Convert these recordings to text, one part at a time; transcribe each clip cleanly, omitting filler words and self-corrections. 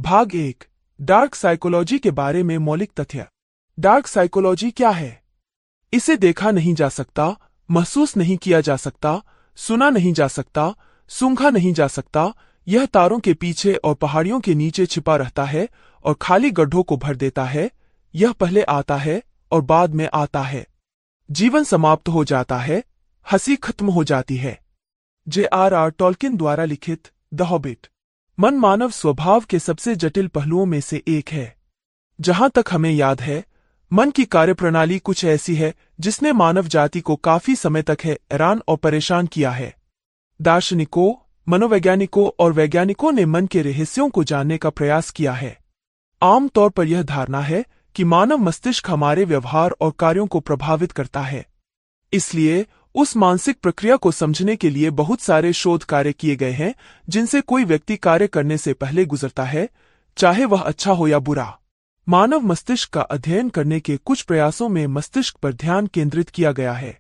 भाग 1। Dark psychology के बारे में मौलिक तथ्य। डार्क साइकोलॉजी क्या है? इसे देखा नहीं जा सकता, महसूस नहीं किया जा सकता, सुना नहीं जा सकता, सूंघा नहीं जा सकता। यह तारों के पीछे और पहाड़ियों के नीचे छिपा रहता है और खाली गड्ढों को भर देता है। यह पहले आता है और बाद में आता है। जीवन समाप्त हो जाता है, हंसी खत्म हो जाती है। J.R.R. टॉल्किन द्वारा लिखित द हॉबिट। मन मानव स्वभाव के सबसे जटिल पहलुओं में से एक है। जहां तक हमें याद है, मन की कार्यप्रणाली कुछ ऐसी है जिसने मानव जाति को काफी समय तक हैरान और परेशान किया है। दार्शनिकों, मनोवैज्ञानिकों और वैज्ञानिकों ने मन के रहस्यों को जानने का प्रयास किया है। आमतौर पर यह धारणा है कि मानव मस्तिष्क हमारे व्यवहार और कार्यों को प्रभावित करता है। इसलिए उस मानसिक प्रक्रिया को समझने के लिए बहुत सारे शोध कार्य किए गए हैं जिनसे कोई व्यक्ति कार्य करने से पहले गुजरता है, चाहे वह अच्छा हो या बुरा। मानव मस्तिष्क का अध्ययन करने के कुछ प्रयासों में मस्तिष्क पर ध्यान केंद्रित किया गया है।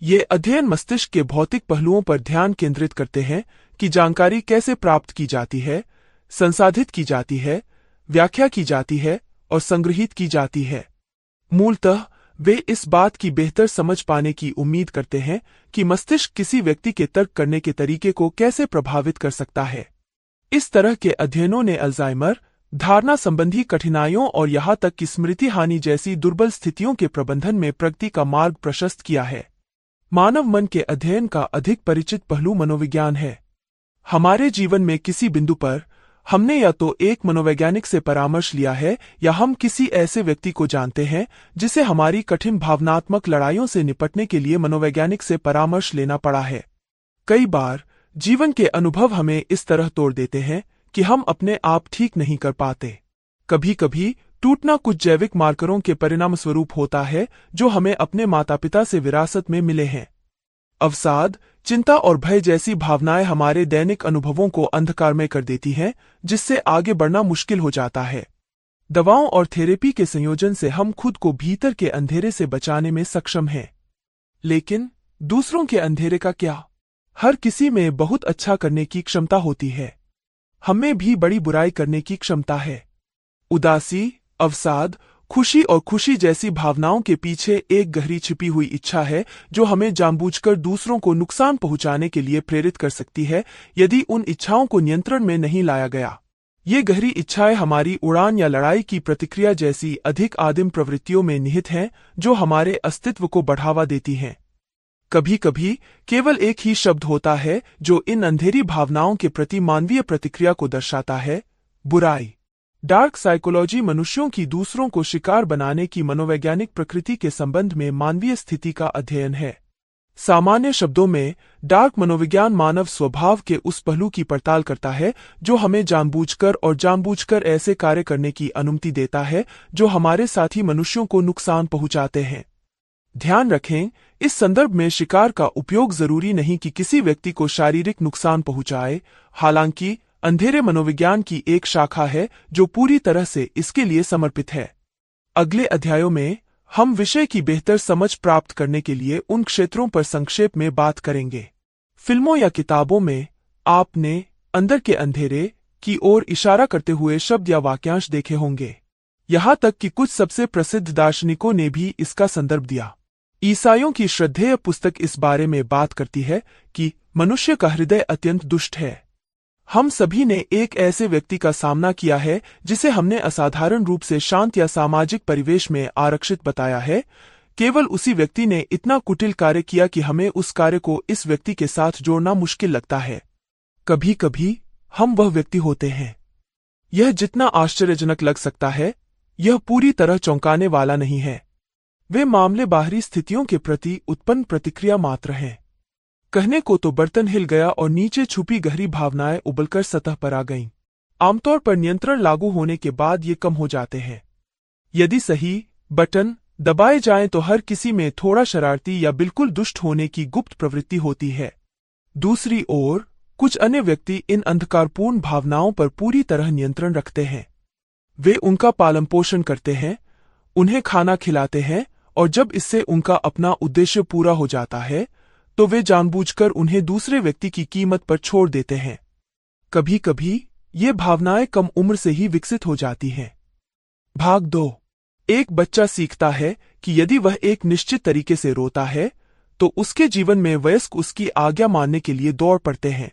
ये अध्ययन मस्तिष्क के भौतिक पहलुओं पर ध्यान केंद्रित करते हैं कि जानकारी कैसे प्राप्त की जाती है, संसाधित की जाती है, व्याख्या की जाती है और संग्रहीत की जाती है। मूलतः वे इस बात की बेहतर समझ पाने की उम्मीद करते हैं कि मस्तिष्क किसी व्यक्ति के तर्क करने के तरीके को कैसे प्रभावित कर सकता है। इस तरह के अध्ययनों ने अल्जाइमर, धारणा संबंधी कठिनाइयों और यहां तक कि स्मृति हानि जैसी दुर्बल स्थितियों के प्रबंधन में प्रगति का मार्ग प्रशस्त किया है। मानव मन के अध्ययन का अधिक परिचित पहलू मनोविज्ञान है। हमारे जीवन में किसी बिंदु पर हमने या तो एक मनोवैज्ञानिक से परामर्श लिया है या हम किसी ऐसे व्यक्ति को जानते हैं जिसे हमारी कठिन भावनात्मक लड़ाइयों से निपटने के लिए मनोवैज्ञानिक से परामर्श लेना पड़ा है। कई बार जीवन के अनुभव हमें इस तरह तोड़ देते हैं कि हम अपने आप ठीक नहीं कर पाते। कभी कभी टूटना कुछ जैविक मार्करों के परिणाम स्वरूप होता है जो हमें अपने माता पिता से विरासत में मिले हैं। अवसाद, चिंता और भय जैसी भावनाएं हमारे दैनिक अनुभवों को अंधकारमय कर देती हैं, जिससे आगे बढ़ना मुश्किल हो जाता है। दवाओं और थेरेपी के संयोजन से हम खुद को भीतर के अंधेरे से बचाने में सक्षम हैं। लेकिन दूसरों के अंधेरे का क्या? हर किसी में बहुत अच्छा करने की क्षमता होती है। हमें भी बड़ी बुराई करने की क्षमता है। उदासी, अवसाद, खुशी और खुशी जैसी भावनाओं के पीछे एक गहरी छिपी हुई इच्छा है जो हमें जानबूझकर दूसरों को नुकसान पहुंचाने के लिए प्रेरित कर सकती है यदि उन इच्छाओं को नियंत्रण में नहीं लाया गया। ये गहरी इच्छाएं हमारी उड़ान या लड़ाई की प्रतिक्रिया जैसी अधिक आदिम प्रवृत्तियों में निहित हैं जो हमारे अस्तित्व को बढ़ावा देती हैं। कभी कभी केवल एक ही शब्द होता है जो इन अंधेरी भावनाओं के प्रति मानवीय प्रतिक्रिया को दर्शाता है: बुराई। डार्क साइकोलॉजी मनुष्यों की दूसरों को शिकार बनाने की मनोवैज्ञानिक प्रकृति के संबंध में मानवीय स्थिति का अध्ययन है। सामान्य शब्दों में, डार्क मनोविज्ञान मानव स्वभाव के उस पहलू की पड़ताल करता है जो हमें जानबूझकर ऐसे कार्य करने की अनुमति देता है जो हमारे साथी मनुष्यों को नुकसान पहुंचाते हैं। ध्यान रखें, इस संदर्भ में शिकार का उपयोग जरूरी नहीं कि किसी व्यक्ति को शारीरिक नुकसान पहुंचाए, हालांकि अंधेरे मनोविज्ञान की एक शाखा है जो पूरी तरह से इसके लिए समर्पित है। अगले अध्यायों में हम विषय की बेहतर समझ प्राप्त करने के लिए उन क्षेत्रों पर संक्षेप में बात करेंगे। फिल्मों या किताबों में आपने अंदर के अंधेरे की ओर इशारा करते हुए शब्द या वाक्यांश देखे होंगे। यहां तक कि कुछ सबसे प्रसिद्ध दार्शनिकों ने भी इसका संदर्भ दिया। ईसाइयों की श्रद्धेय पुस्तक इस बारे में बात करती है कि मनुष्य का हृदय अत्यंत दुष्ट है। हम सभी ने एक ऐसे व्यक्ति का सामना किया है जिसे हमने असाधारण रूप से शांत या सामाजिक परिवेश में आरक्षित बताया है। केवल उसी व्यक्ति ने इतना कुटिल कार्य किया कि हमें उस कार्य को इस व्यक्ति के साथ जोड़ना मुश्किल लगता है। कभी कभी हम वह व्यक्ति होते हैं। यह जितना आश्चर्यजनक लग सकता है, यह पूरी तरह चौंकाने वाला नहीं है। वे मामले बाहरी स्थितियों के प्रति उत्पन्न प्रतिक्रिया मात्र हैं। कहने को तो बर्तन हिल गया और नीचे छुपी गहरी भावनाएं उबलकर सतह पर आ गईं। आमतौर पर नियंत्रण लागू होने के बाद ये कम हो जाते हैं। यदि सही बटन दबाए जाएं तो हर किसी में थोड़ा शरारती या बिल्कुल दुष्ट होने की गुप्त प्रवृत्ति होती है। दूसरी ओर कुछ अन्य व्यक्ति इन अंधकारपूर्ण भावनाओं पर पूरी तरह नियंत्रण रखते हैं। वे उनका पालन पोषण करते हैं, उन्हें खाना खिलाते हैं और जब इससे उनका अपना उद्देश्य पूरा हो जाता है तो वे जानबूझकर उन्हें दूसरे व्यक्ति की कीमत पर छोड़ देते हैं। कभी कभी ये भावनाएं कम उम्र से ही विकसित हो जाती हैं। भाग 2। एक बच्चा सीखता है कि यदि वह एक निश्चित तरीके से रोता है तो उसके जीवन में वयस्क उसकी आज्ञा मानने के लिए दौड़ पड़ते हैं।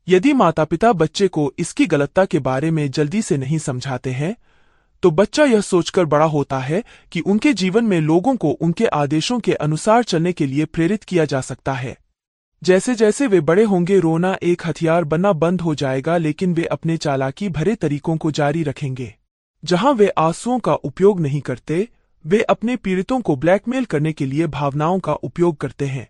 यदि माता पिता बच्चे को इसकी गलतता के बारे में जल्दी से नहीं समझाते हैं तो बच्चा यह सोचकर बड़ा होता है कि उनके जीवन में लोगों को उनके आदेशों के अनुसार चलने के लिए प्रेरित किया जा सकता है। जैसे जैसे वे बड़े होंगे रोना एक हथियार बनना बंद हो जाएगा, लेकिन वे अपने चालाकी भरे तरीकों को जारी रखेंगे। जहां वे आंसुओं का उपयोग नहीं करते, वे अपने पीड़ितों को ब्लैकमेल करने के लिए भावनाओं का उपयोग करते हैं।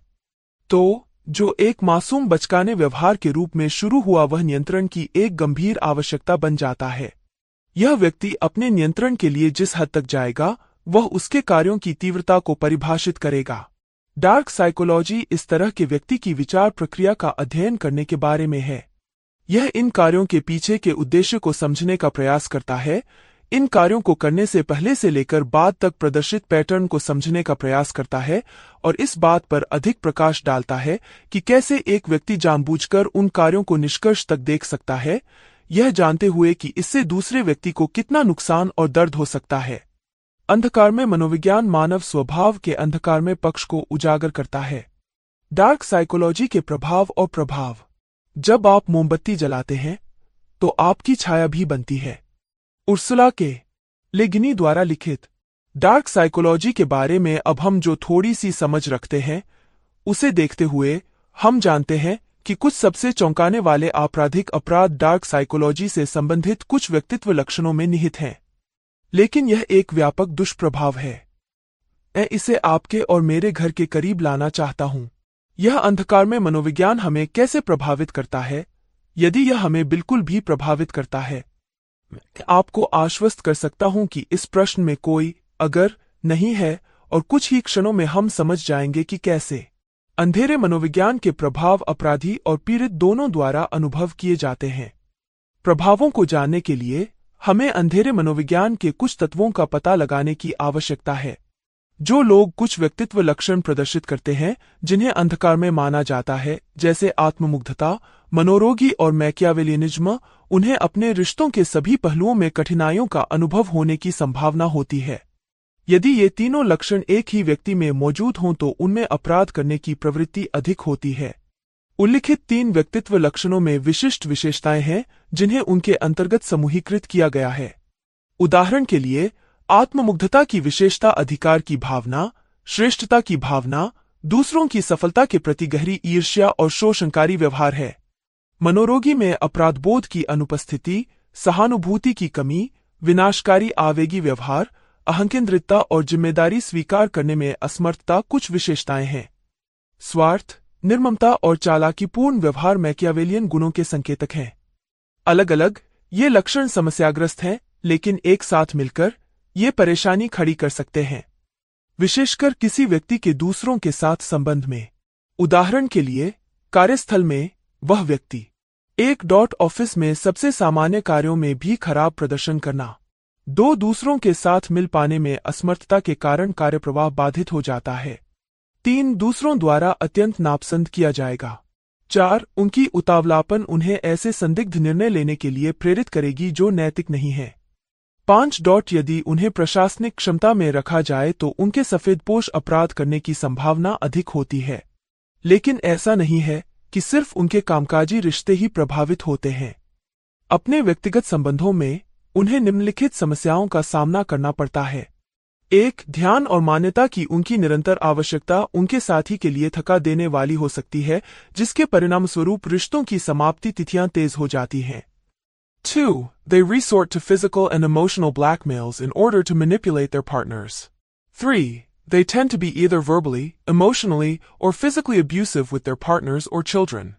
तो जो एक मासूम बचकाने व्यवहार के रूप में शुरू हुआ वह नियंत्रण की एक गंभीर आवश्यकता बन जाता है। यह व्यक्ति अपने नियंत्रण के लिए जिस हद तक जाएगा वह उसके कार्यों की तीव्रता को परिभाषित करेगा। डार्क साइकोलॉजी इस तरह के व्यक्ति की विचार प्रक्रिया का अध्ययन करने के बारे में है। यह इन कार्यों के पीछे के उद्देश्य को समझने का प्रयास करता है, इन कार्यों को करने से पहले से लेकर बाद तक प्रदर्शित पैटर्न को समझने का प्रयास करता है और इस बात पर अधिक प्रकाश डालता है कि कैसे एक व्यक्ति जानबूझकर उन कार्यों को निष्कर्ष तक देख सकता है, यह जानते हुए कि इससे दूसरे व्यक्ति को कितना नुकसान और दर्द हो सकता है। अंधकार में मनोविज्ञान मानव स्वभाव के अंधकार में पक्ष को उजागर करता है। डार्क साइकोलॉजी के प्रभाव और प्रभाव। जब आप मोमबत्ती जलाते हैं तो आपकी छाया भी बनती है। उर्सुला के ले गिनी द्वारा लिखित। डार्क साइकोलॉजी के बारे में अब हम जो थोड़ी सी समझ रखते हैं उसे देखते हुए हम जानते हैं कि कुछ सबसे चौंकाने वाले आपराधिक अपराध डार्क साइकोलॉजी से संबंधित कुछ व्यक्तित्व लक्षणों में निहित हैं। लेकिन यह एक व्यापक दुष्प्रभाव है। मैं इसे आपके और मेरे घर के करीब लाना चाहता हूं। यह अंधकार में मनोविज्ञान हमें कैसे प्रभावित करता है, यदि यह हमें बिल्कुल भी प्रभावित करता है। मैं आपको आश्वस्त कर सकता हूं कि इस प्रश्न में कोई अगर नहीं है और कुछ ही क्षणों में हम समझ जाएंगे कि कैसे अंधेरे मनोविज्ञान के प्रभाव अपराधी और पीड़ित दोनों द्वारा अनुभव किए जाते हैं। प्रभावों को जानने के लिए हमें अंधेरे मनोविज्ञान के कुछ तत्वों का पता लगाने की आवश्यकता है। जो लोग कुछ व्यक्तित्व लक्षण प्रदर्शित करते हैं जिन्हें अंधकार में माना जाता है, जैसे आत्ममुग्धता, मनोरोगी और मैकियावेलियनिज्म, उन्हें अपने रिश्तों के सभी पहलुओं में कठिनाइयों का अनुभव होने की संभावना होती है। यदि ये तीनों लक्षण एक ही व्यक्ति में मौजूद हों तो उनमें अपराध करने की प्रवृत्ति अधिक होती है। उल्लिखित 3 व्यक्तित्व लक्षणों में विशिष्ट विशेषताएं हैं जिन्हें उनके अंतर्गत समूहीकृत किया गया है। उदाहरण के लिए, आत्ममुग्धता की विशेषता अधिकार की भावना, श्रेष्ठता की भावना, दूसरों की सफलता के प्रति गहरी ईर्ष्या और शोषणकारी व्यवहार है। मनोरोगी में अपराधबोध की अनुपस्थिति, सहानुभूति की कमी, विनाशकारी आवेगी व्यवहार, अहंकेंद्रितता और जिम्मेदारी स्वीकार करने में असमर्थता कुछ विशेषताएं हैं। स्वार्थ, निर्ममता और चालाकीपूर्ण व्यवहार मैकियावेलियन गुणों के संकेतक हैं। अलग अलग ये लक्षण समस्याग्रस्त हैं, लेकिन एक साथ मिलकर ये परेशानी खड़ी कर सकते हैं, विशेषकर किसी व्यक्ति के दूसरों के साथ संबंध में। उदाहरण के लिए, कार्यस्थल में वह व्यक्ति एक ऑफिस में सबसे सामान्य कार्यों में भी खराब प्रदर्शन करना। 2 दूसरों के साथ मिल पाने में असमर्थता के कारण कार्यप्रवाह बाधित हो जाता है। 3 दूसरों द्वारा अत्यंत नापसंद किया जाएगा। 4 उनकी उतावलापन उन्हें ऐसे संदिग्ध निर्णय लेने के लिए प्रेरित करेगी जो नैतिक नहीं है। 5 यदि उन्हें प्रशासनिक क्षमता में रखा जाए तो उनके सफेदपोश अपराध करने की संभावना अधिक होती है। लेकिन ऐसा नहीं है कि सिर्फ उनके कामकाजी रिश्ते ही प्रभावित होते हैं। अपने व्यक्तिगत संबंधों में उन्हें निम्नलिखित समस्याओं का सामना करना पड़ता है। 1 ध्यान और मान्यता की उनकी निरंतर आवश्यकता उनके साथी के लिए थका देने वाली हो सकती है, जिसके परिणामस्वरूप रिश्तों की समाप्ति तिथियां तेज हो जाती हैं। 2 They resort to physical and emotional blackmails in order to manipulate their partners. 3 They tend to be either verbally, emotionally, or physically abusive with their partners or children.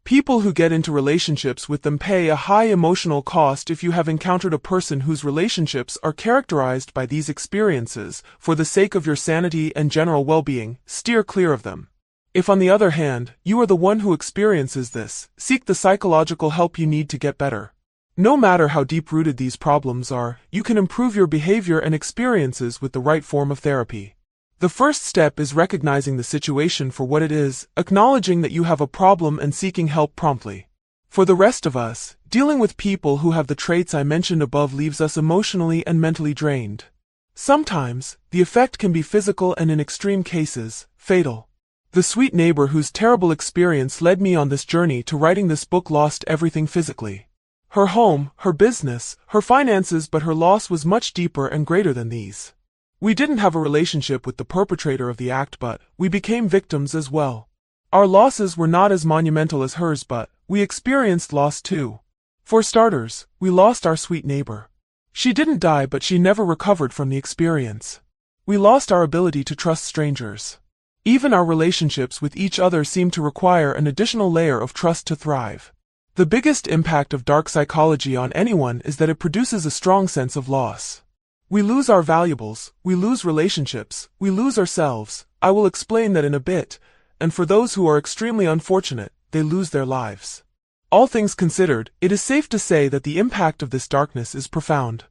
People who get into relationships with them pay a high emotional cost. If you have encountered a person whose relationships are characterized by these experiences, for the sake of your sanity and general well-being, steer clear of them. If on the other hand, you are the one who experiences this, seek the psychological help you need to get better. No matter how deep-rooted these problems are, you can improve your behavior and experiences with the right form of therapy. The first step is recognizing the situation for what it is, acknowledging that you have a problem and seeking help promptly. For the rest of us, dealing with people who have the traits I mentioned above leaves us emotionally and mentally drained. Sometimes, the effect can be physical and in extreme cases, fatal. The sweet neighbor whose terrible experience led me on this journey to writing this book lost everything physically. Her home, her business, her finances, but her loss was much deeper and greater than these. We didn't have a relationship with the perpetrator of the act, but we became victims as well. Our losses were not as monumental as hers, but we experienced loss too. For starters, we lost our sweet neighbor. She didn't die, but she never recovered from the experience. We lost our ability to trust strangers. Even our relationships with each other seem to require an additional layer of trust to thrive. The biggest impact of dark psychology on anyone is that it produces a strong sense of loss. We lose our valuables, we lose relationships, we lose ourselves. I will explain that in a bit, and for those who are extremely unfortunate, they lose their lives. All things considered, it is safe to say that the impact of this darkness is profound.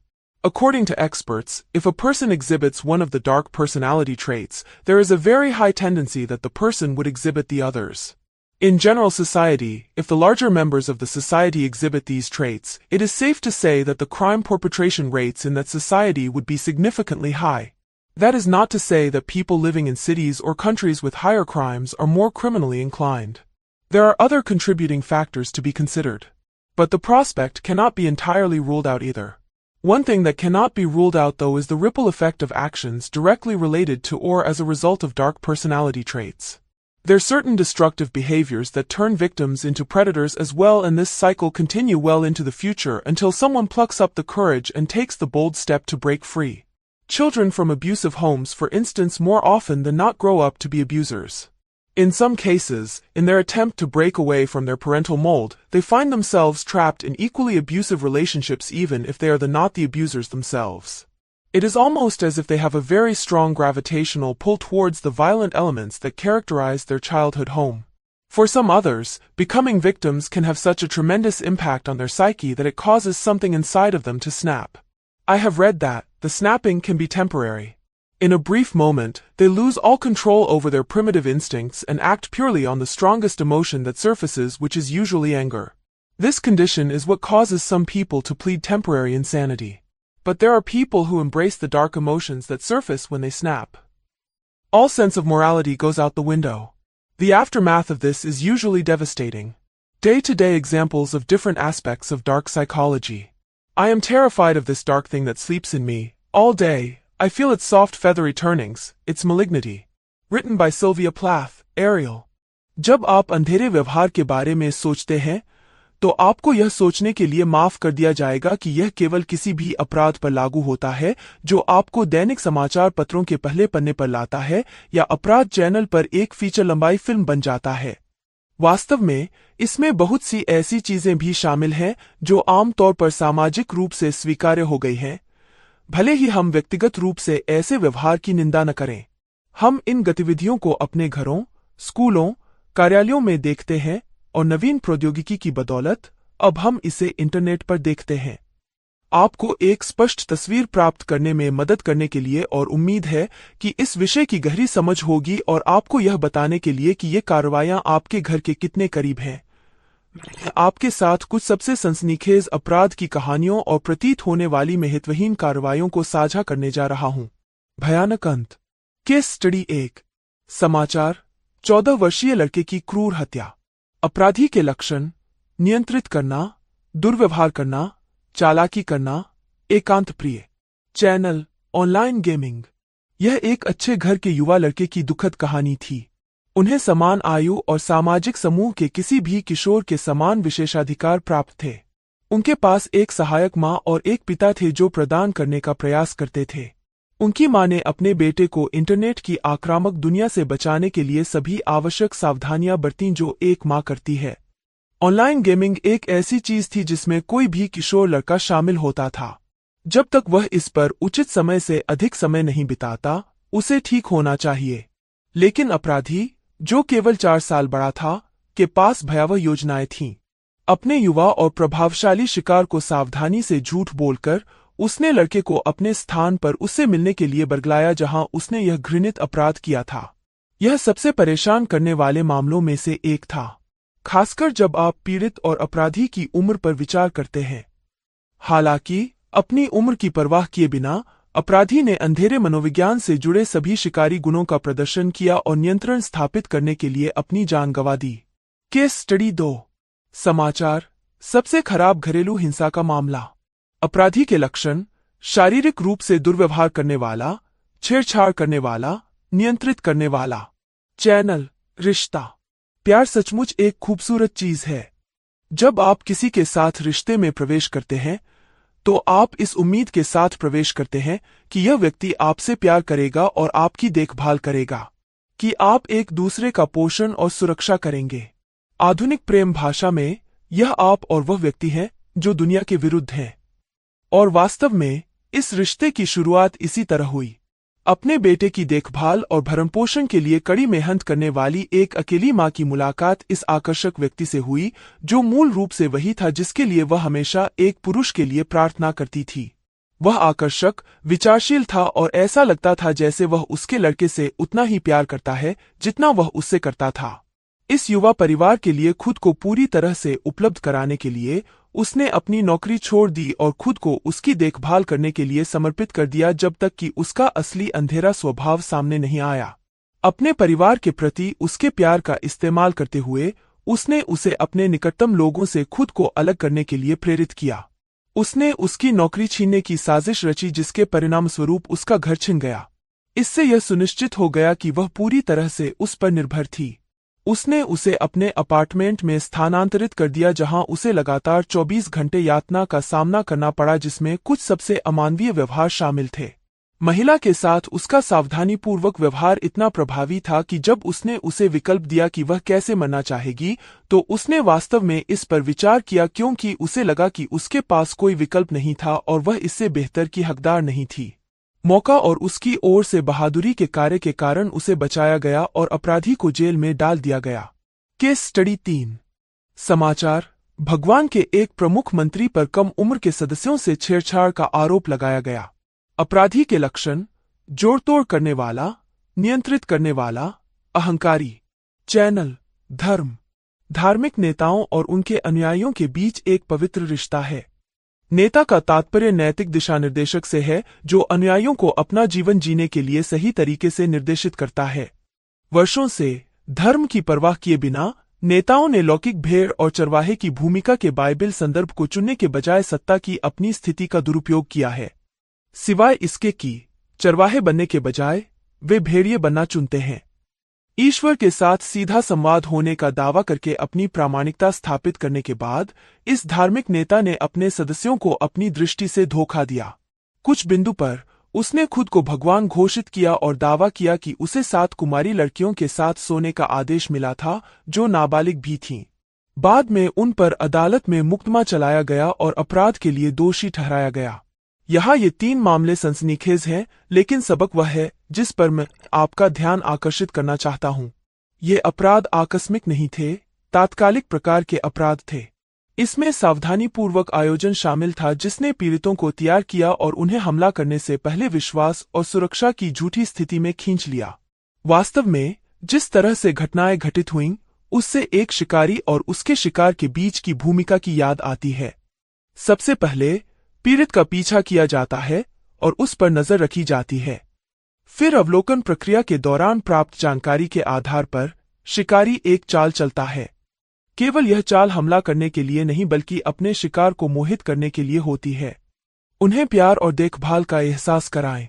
According to experts, if a person exhibits one of the dark personality traits, there is a very high tendency that the person would exhibit the others. In general society, if the larger members of the society exhibit these traits, it is safe to say that the crime perpetration rates in that society would be significantly high. That is not to say that people living in cities or countries with higher crimes are more criminally inclined. There are other contributing factors to be considered. But the prospect cannot be entirely ruled out either. One thing that cannot be ruled out, though, is the ripple effect of actions directly related to or as a result of dark personality traits. There are certain destructive behaviors that turn victims into predators as well, and this cycle continue well into the future until someone plucks up the courage and takes the bold step to break free. Children from abusive homes, for instance, more often than not grow up to be abusers. In some cases, in their attempt to break away from their parental mold, they find themselves trapped in equally abusive relationships even if they are not the abusers themselves. It is almost as if they have a very strong gravitational pull towards the violent elements that characterize their childhood home. For some others, becoming victims can have such a tremendous impact on their psyche that it causes something inside of them to snap. I have read that the snapping can be temporary. In a brief moment, they lose all control over their primitive instincts and act purely on the strongest emotion that surfaces, which is usually anger. This condition is what causes some people to plead temporary insanity. But there are people who embrace the dark emotions that surface when they snap. All sense of morality goes out the window. The aftermath of this is usually devastating. Day-to-day examples of different aspects of dark psychology. I am terrified of this dark thing that sleeps in me, all day. I feel its soft feathery turnings, its malignity. Written by Sylvia Plath, Ariel. जब आप अंधेरे व्यवहार के बारे में सोचते हैं, तो आपको यह सोचने के लिए माफ कर दिया जाएगा कि यह केवल किसी भी अपराध पर लागू होता है जो आपको दैनिक समाचार पत्रों के पहले पन्ने पर लाता है या अपराध चैनल पर एक फीचर लंबाई फिल्म बन जाता है। वास्तव में, इसमें बहुत सी ऐसी चीजें भी शामिल हैं जो आमतौर पर सामाजिक रूप से स्वीकार्य हो गई हैं। भले ही हम व्यक्तिगत रूप से ऐसे व्यवहार की निंदा न करें, हम इन गतिविधियों को अपने घरों, स्कूलों, कार्यालयों में देखते हैं और नवीन प्रौद्योगिकी की बदौलत अब हम इसे इंटरनेट पर देखते हैं। आपको एक स्पष्ट तस्वीर प्राप्त करने में मदद करने के लिए और उम्मीद है कि इस विषय की गहरी समझ होगी और आपको यह बताने के लिए कि ये कार्रवाइयां आपके घर के कितने करीब हैं। आपके साथ कुछ सबसे सनसनीखेज अपराध की कहानियों और प्रतीत होने वाली महत्वहीन कार्रवाइयों को साझा करने जा रहा हूं। भयानक अंत। Case study 1। समाचार। 14 वर्षीय लड़के की क्रूर हत्या। अपराधी के लक्षण: नियंत्रित करना, दुर्व्यवहार करना, चालाकी करना, एकांत प्रिय। Channel: online gaming. यह एक अच्छे घर के युवा लड़के की दुखद कहानी थी। उन्हें समान आयु और सामाजिक समूह के किसी भी किशोर के समान विशेषाधिकार प्राप्त थे। उनके पास एक सहायक मां और एक पिता थे जो प्रदान करने का प्रयास करते थे। उनकी मां ने अपने बेटे को इंटरनेट की आक्रामक दुनिया से बचाने के लिए सभी आवश्यक सावधानियां बरतीं जो एक मां करती है। ऑनलाइन गेमिंग एक ऐसी चीज थी जिसमें कोई भी किशोर लड़का शामिल होता था। जब तक वह इस पर उचित समय से अधिक समय नहीं बिताता, उसे ठीक होना चाहिए। लेकिन अपराधी, जो केवल 4 साल बड़ा था, के पास भयावह योजनाएं थीं। अपने युवा और प्रभावशाली शिकार को सावधानी से झूठ बोलकर उसने लड़के को अपने स्थान पर उससे मिलने के लिए बरगलाया जहां उसने यह घृणित अपराध किया था। यह सबसे परेशान करने वाले मामलों में से एक था। खासकर जब आप पीड़ित और अपराधी की उम्र पर विचार करते हैं। हालांकि अपनी उम्र की परवाह किए बिना अपराधी ने अंधेरे मनोविज्ञान से जुड़े सभी शिकारी गुणों का प्रदर्शन किया और नियंत्रण स्थापित करने के लिए अपनी जान गंवा दी। Case study 2। समाचार। सबसे खराब घरेलू हिंसा का मामला। अपराधी के लक्षण: शारीरिक रूप से दुर्व्यवहार करने वाला, छेड़छाड़ करने वाला, नियंत्रित करने वाला। चैनल। रिश्ता। प्यार सचमुच एक खूबसूरत चीज है। जब आप किसी के साथ रिश्ते में प्रवेश करते हैं तो आप इस उम्मीद के साथ प्रवेश करते हैं कि यह व्यक्ति आपसे प्यार करेगा और आपकी देखभाल करेगा, कि आप एक दूसरे का पोषण और सुरक्षा करेंगे। आधुनिक प्रेम भाषा में यह आप और वह व्यक्ति हैं जो दुनिया के विरुद्ध हैं। और वास्तव में इस रिश्ते की शुरुआत इसी तरह हुई। अपने बेटे की देखभाल और भरण पोषण के लिए कड़ी मेहनत करने वाली एक अकेली मां की मुलाकात इस आकर्षक व्यक्ति से हुई जो मूल रूप से वही था जिसके लिए वह हमेशा एक पुरुष के लिए प्रार्थना करती थी। वह आकर्षक, विचारशील था और ऐसा लगता था जैसे वह उसके लड़के से उतना ही प्यार करता है जितना वह उससे करता था। इस युवा परिवार के लिए खुद को पूरी तरह से उपलब्ध कराने के लिए उसने अपनी नौकरी छोड़ दी और खुद को उसकी देखभाल करने के लिए समर्पित कर दिया जब तक कि उसका असली अंधेरा स्वभाव सामने नहीं आया। अपने परिवार के प्रति उसके प्यार का इस्तेमाल करते हुए उसने उसे अपने निकटतम लोगों से खुद को अलग करने के लिए प्रेरित किया। उसने उसकी नौकरी छीनने की साजिश रची जिसके परिणाम स्वरूप उसका घर छिन गया। इससे यह सुनिश्चित हो गया कि वह पूरी तरह से उस पर निर्भर थी। उसने उसे अपने अपार्टमेंट में स्थानांतरित कर दिया जहां उसे लगातार 24 घंटे यातना का सामना करना पड़ा जिसमें कुछ सबसे अमानवीय व्यवहार शामिल थे। महिला के साथ उसका सावधानीपूर्वक व्यवहार इतना प्रभावी था कि जब उसने उसे विकल्प दिया कि वह कैसे मरना चाहेगी तो उसने वास्तव में इस पर विचार किया क्योंकि उसे लगा कि उसके पास कोई विकल्प नहीं था और वह इससे बेहतर की हकदार नहीं थी। मौका और उसकी ओर से बहादुरी के कार्य के कारण उसे बचाया गया और अपराधी को जेल में डाल दिया गया। Case study 3। समाचार। भगवान के एक प्रमुख मंत्री पर कम उम्र के सदस्यों से छेड़छाड़ का आरोप लगाया गया। अपराधी के लक्षण: जोड़तोड़ करने वाला, नियंत्रित करने वाला, अहंकारी। चैनल। धर्म। धार्मिक नेताओं और उनके अनुयायियों के बीच एक पवित्र रिश्ता है। नेता का तात्पर्य नैतिक दिशानिर्देशक से है जो अनुयायियों को अपना जीवन जीने के लिए सही तरीके से निर्देशित करता है। वर्षों से धर्म की परवाह किए बिना नेताओं ने लौकिक भेड़ और चरवाहे की भूमिका के बाइबल संदर्भ को चुनने के बजाय सत्ता की अपनी स्थिति का दुरुपयोग किया है। सिवाय इसके कि चरवाहे बनने के बजाय वे भेड़िए बनना चुनते हैं। ईश्वर के साथ सीधा संवाद होने का दावा करके अपनी प्रामाणिकता स्थापित करने के बाद इस धार्मिक नेता ने अपने सदस्यों को अपनी दृष्टि से धोखा दिया। कुछ बिंदु पर उसने खुद को भगवान घोषित किया और दावा किया कि उसे 7 कुमारी लड़कियों के साथ सोने का आदेश मिला था जो नाबालिग भी थीं। बाद में उन पर अदालत में मुकदमा चलाया गया और अपराध के लिए दोषी ठहराया गया। यहाँ ये 3 मामले सनसनीखेज हैं, लेकिन सबक वह है जिस पर मैं आपका ध्यान आकर्षित करना चाहता हूँ। ये अपराध आकस्मिक नहीं थे, तात्कालिक प्रकार के अपराध थे। इसमें सावधानीपूर्वक आयोजन शामिल था जिसने पीड़ितों को तैयार किया और उन्हें हमला करने से पहले विश्वास और सुरक्षा की झूठी स्थिति में खींच लिया। वास्तव में जिस तरह से घटनाएं घटित हुईं, उससे एक शिकारी और उसके शिकार के बीच की भूमिका की याद आती है। सबसे पहले पीड़ित का पीछा किया जाता है और उस पर नजर रखी जाती है। फिर अवलोकन प्रक्रिया के दौरान प्राप्त जानकारी के आधार पर शिकारी एक चाल चलता है। केवल यह चाल हमला करने के लिए नहीं बल्कि अपने शिकार को मोहित करने के लिए होती है। उन्हें प्यार और देखभाल का एहसास कराएं।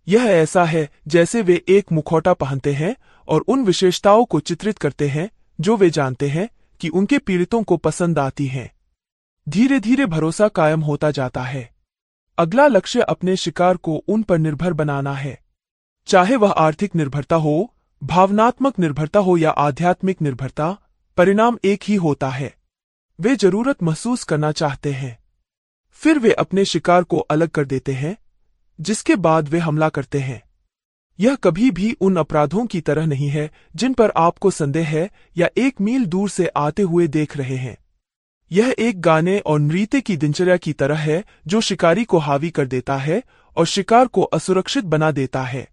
यह ऐसा है जैसे वे एक मुखौटा पहनते हैं और उन विशेषताओं को चित्रित करते हैं जो वे जानते हैं कि उनके पीड़ितों को पसंद आती हैं। धीरे धीरे भरोसा कायम होता जाता है। अगला लक्ष्य अपने शिकार को उन पर निर्भर बनाना है। चाहे वह आर्थिक निर्भरता हो, भावनात्मक निर्भरता हो या आध्यात्मिक निर्भरता, परिणाम एक ही होता है। वे जरूरत महसूस करना चाहते हैं। फिर वे अपने शिकार को अलग कर देते हैं, जिसके बाद वे हमला करते हैं। यह कभी भी उन अपराधों की तरह नहीं है जिन पर आपको संदेह है या 1 मील दूर से आते हुए देख रहे हैं। यह एक गाने और नृत्य की दिनचर्या की तरह है जो शिकारी को हावी कर देता है और शिकार को असुरक्षित बना देता है।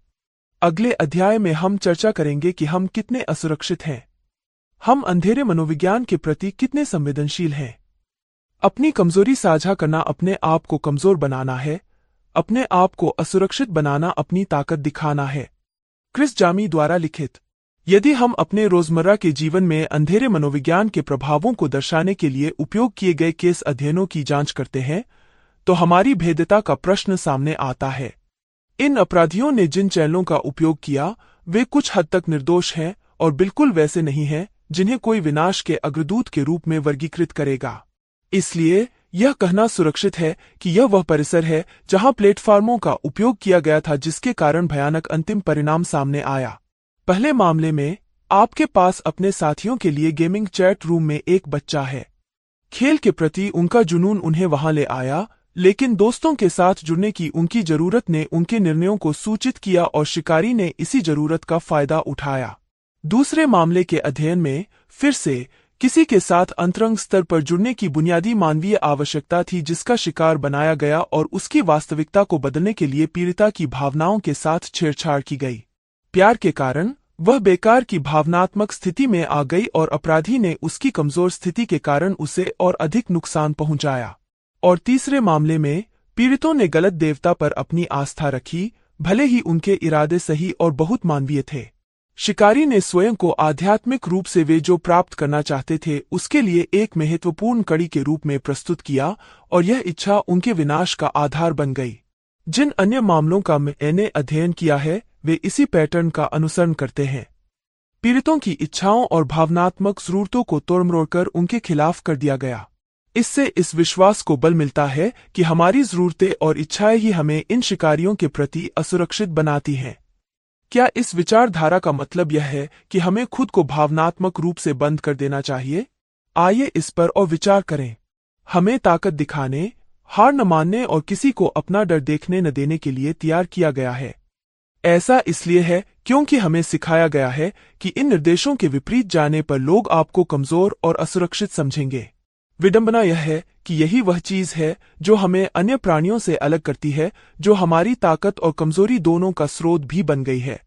अगले अध्याय में हम चर्चा करेंगे कि हम कितने असुरक्षित हैं। हम अंधेरे मनोविज्ञान के प्रति कितने संवेदनशील हैं। अपनी कमजोरी साझा करना अपने आप को कमजोर बनाना है, अपने आप को असुरक्षित बनाना अपनी ताकत दिखाना है। क्रिस जामी द्वारा लिखित। यदि हम अपने रोजमर्रा के जीवन में अंधेरे मनोविज्ञान के प्रभावों को दर्शाने के लिए उपयोग किए गए केस अध्ययनों की जांच करते हैं, तो हमारी भेद्यता का प्रश्न सामने आता है। इन अपराधियों ने जिन चैनलों का उपयोग किया वे कुछ हद तक निर्दोष हैं और बिल्कुल वैसे नहीं हैं जिन्हें कोई विनाश के अग्रदूत के रूप में वर्गीकृत करेगा। इसलिए यह कहना सुरक्षित है कि यह वह परिसर है जहां प्लेटफार्मों का उपयोग किया गया था जिसके कारण भयानक अंतिम परिणाम सामने आया। पहले मामले में आपके पास अपने साथियों के लिए गेमिंग चैट रूम में एक बच्चा है। खेल के प्रति उनका जुनून उन्हें वहां ले आया, लेकिन दोस्तों के साथ जुड़ने की उनकी जरूरत ने उनके निर्णयों को सूचित किया और शिकारी ने इसी जरूरत का फायदा उठाया। दूसरे मामले के अध्ययन में फिर से किसी के साथ अंतरंग स्तर पर जुड़ने की बुनियादी मानवीय आवश्यकता थी जिसका शिकार बनाया गया और उसकी वास्तविकता को बदलने के लिए पीड़िता की भावनाओं के साथ छेड़छाड़ की गई। प्यार के कारण वह बेकार की भावनात्मक स्थिति में आ गई और अपराधी ने उसकी कमजोर स्थिति के कारण उसे और अधिक नुकसान पहुंचाया। और तीसरे मामले में पीड़ितों ने गलत देवता पर अपनी आस्था रखी, भले ही उनके इरादे सही और बहुत मानवीय थे। शिकारी ने स्वयं को आध्यात्मिक रूप से वे जो प्राप्त करना चाहते थे उसके लिए एक महत्वपूर्ण कड़ी के रूप में प्रस्तुत किया और यह इच्छा उनके विनाश का आधार बन गई। जिन अन्य मामलों का मैंने अध्ययन किया है वे इसी पैटर्न का अनुसरण करते हैं। पीड़ितों की इच्छाओं और भावनात्मक जरूरतों को तोड़मरोड़कर उनके खिलाफ कर दिया गया। इससे इस विश्वास को बल मिलता है कि हमारी जरूरतें और इच्छाएं ही हमें इन शिकारियों के प्रति असुरक्षित बनाती हैं। क्या इस विचारधारा का मतलब यह है कि हमें खुद को भावनात्मक रूप से बंद कर देना चाहिए? आइए इस पर और विचार करें। हमें ताकत दिखाने, हार न मानने और किसी को अपना डर देखने न देने के लिए तैयार किया गया है। ऐसा इसलिए है क्योंकि हमें सिखाया गया है कि इन निर्देशों के विपरीत जाने पर लोग आपको कमजोर और असुरक्षित समझेंगे। विडंबना यह है कि यही वह चीज है जो हमें अन्य प्राणियों से अलग करती है, जो हमारी ताकत और कमजोरी दोनों का स्रोत भी बन गई है।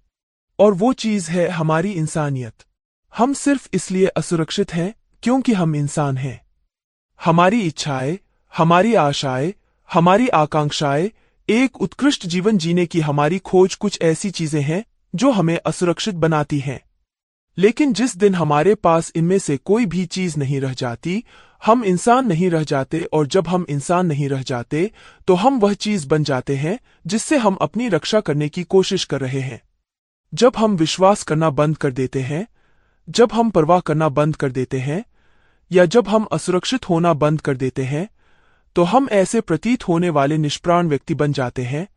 और वो चीज है हमारी इंसानियत। हम सिर्फ इसलिए असुरक्षित हैं क्योंकि हम इंसान हैं। हमारी इच्छाएं, हमारी आशाएं, हमारी आकांक्षाएं, एक उत्कृष्ट जीवन जीने की हमारी खोज कुछ ऐसी चीजें हैं जो हमें असुरक्षित बनाती हैं। लेकिन जिस दिन हमारे पास इनमें से कोई भी चीज नहीं रह जाती, हम इंसान नहीं रह जाते, और जब हम इंसान नहीं रह जाते तो हम वह चीज बन जाते हैं जिससे हम अपनी रक्षा करने की कोशिश कर रहे हैं। जब हम विश्वास करना बंद कर देते हैं, जब हम परवाह करना बंद कर देते हैं, या जब हम असुरक्षित होना बंद कर देते हैं, तो हम ऐसे प्रतीत होने वाले निष्प्राण व्यक्ति बन जाते हैं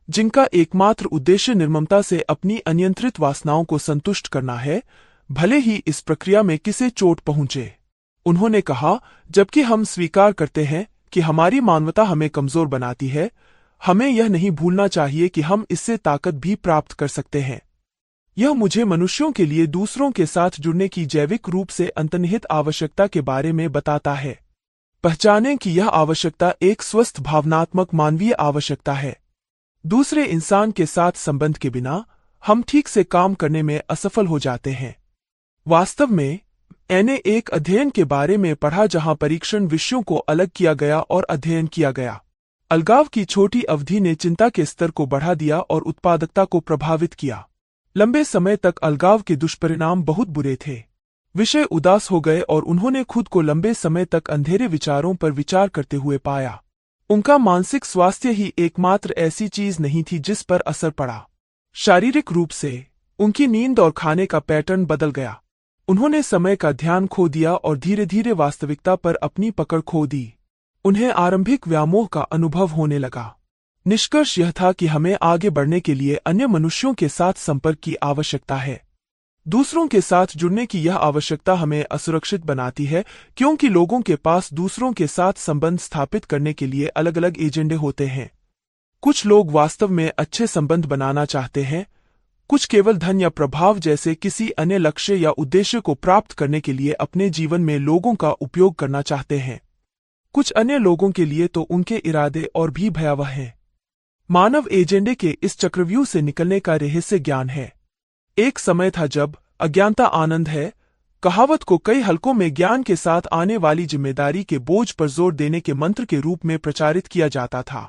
जिनका एकमात्र उद्देश्य निर्ममता से अपनी अनियंत्रित वासनाओं को संतुष्ट करना है, भले ही इस प्रक्रिया में किसे चोट पहुंचे। उन्होंने कहा, जबकि हम स्वीकार करते हैं कि हमारी मानवता हमें कमजोर बनाती है, हमें यह नहीं भूलना चाहिए कि हम इससे ताकत भी प्राप्त कर सकते हैं। यह मुझे मनुष्यों के लिए दूसरों के साथ जुड़ने की जैविक रूप से अंतर्निहित आवश्यकता के बारे में बताता है। पहचानें कि यह आवश्यकता एक स्वस्थ भावनात्मक मानवीय आवश्यकता है। दूसरे इंसान के साथ संबंध के बिना हम ठीक से काम करने में असफल हो जाते हैं। वास्तव में मैंने एक अध्ययन के बारे में पढ़ा जहां परीक्षण विषयों को अलग किया गया और अध्ययन किया गया। अलगाव की छोटी अवधि ने चिंता के स्तर को बढ़ा दिया और उत्पादकता को प्रभावित किया। लंबे समय तक अलगाव के दुष्परिणाम बहुत बुरे थे। विषय उदास हो गए और उन्होंने खुद को लंबे समय तक अंधेरे विचारों पर विचार करते हुए पाया। उनका मानसिक स्वास्थ्य ही एकमात्र ऐसी चीज नहीं थी जिस पर असर पड़ा। शारीरिक रूप से उनकी नींद और खाने का पैटर्न बदल गया। उन्होंने समय का ध्यान खो दिया और धीरे धीरे वास्तविकता पर अपनी पकड़ खो दी। उन्हें आरंभिक व्यामोह का अनुभव होने लगा। निष्कर्ष यह था कि हमें आगे बढ़ने के लिए अन्य मनुष्यों के साथ संपर्क की आवश्यकता है। दूसरों के साथ जुड़ने की यह आवश्यकता हमें असुरक्षित बनाती है क्योंकि लोगों के पास दूसरों के साथ संबंध स्थापित करने के लिए अलग अलग एजेंडे होते हैं। कुछ लोग वास्तव में अच्छे संबंध बनाना चाहते हैं, कुछ केवल धन या प्रभाव जैसे किसी अन्य लक्ष्य या उद्देश्य को प्राप्त करने के लिए अपने जीवन में लोगों का उपयोग करना चाहते हैं। कुछ अन्य लोगों के लिए तो उनके इरादे और भी भयावह हैं। मानव एजेंडे के इस चक्रव्यूह से निकलने का रहस्य ज्ञान है। एक समय था जब अज्ञानता आनंद है, कहावत को कई हलकों में ज्ञान के साथ आने वाली जिम्मेदारी के बोझ पर जोर देने के मंत्र के रूप में प्रचारित किया जाता था।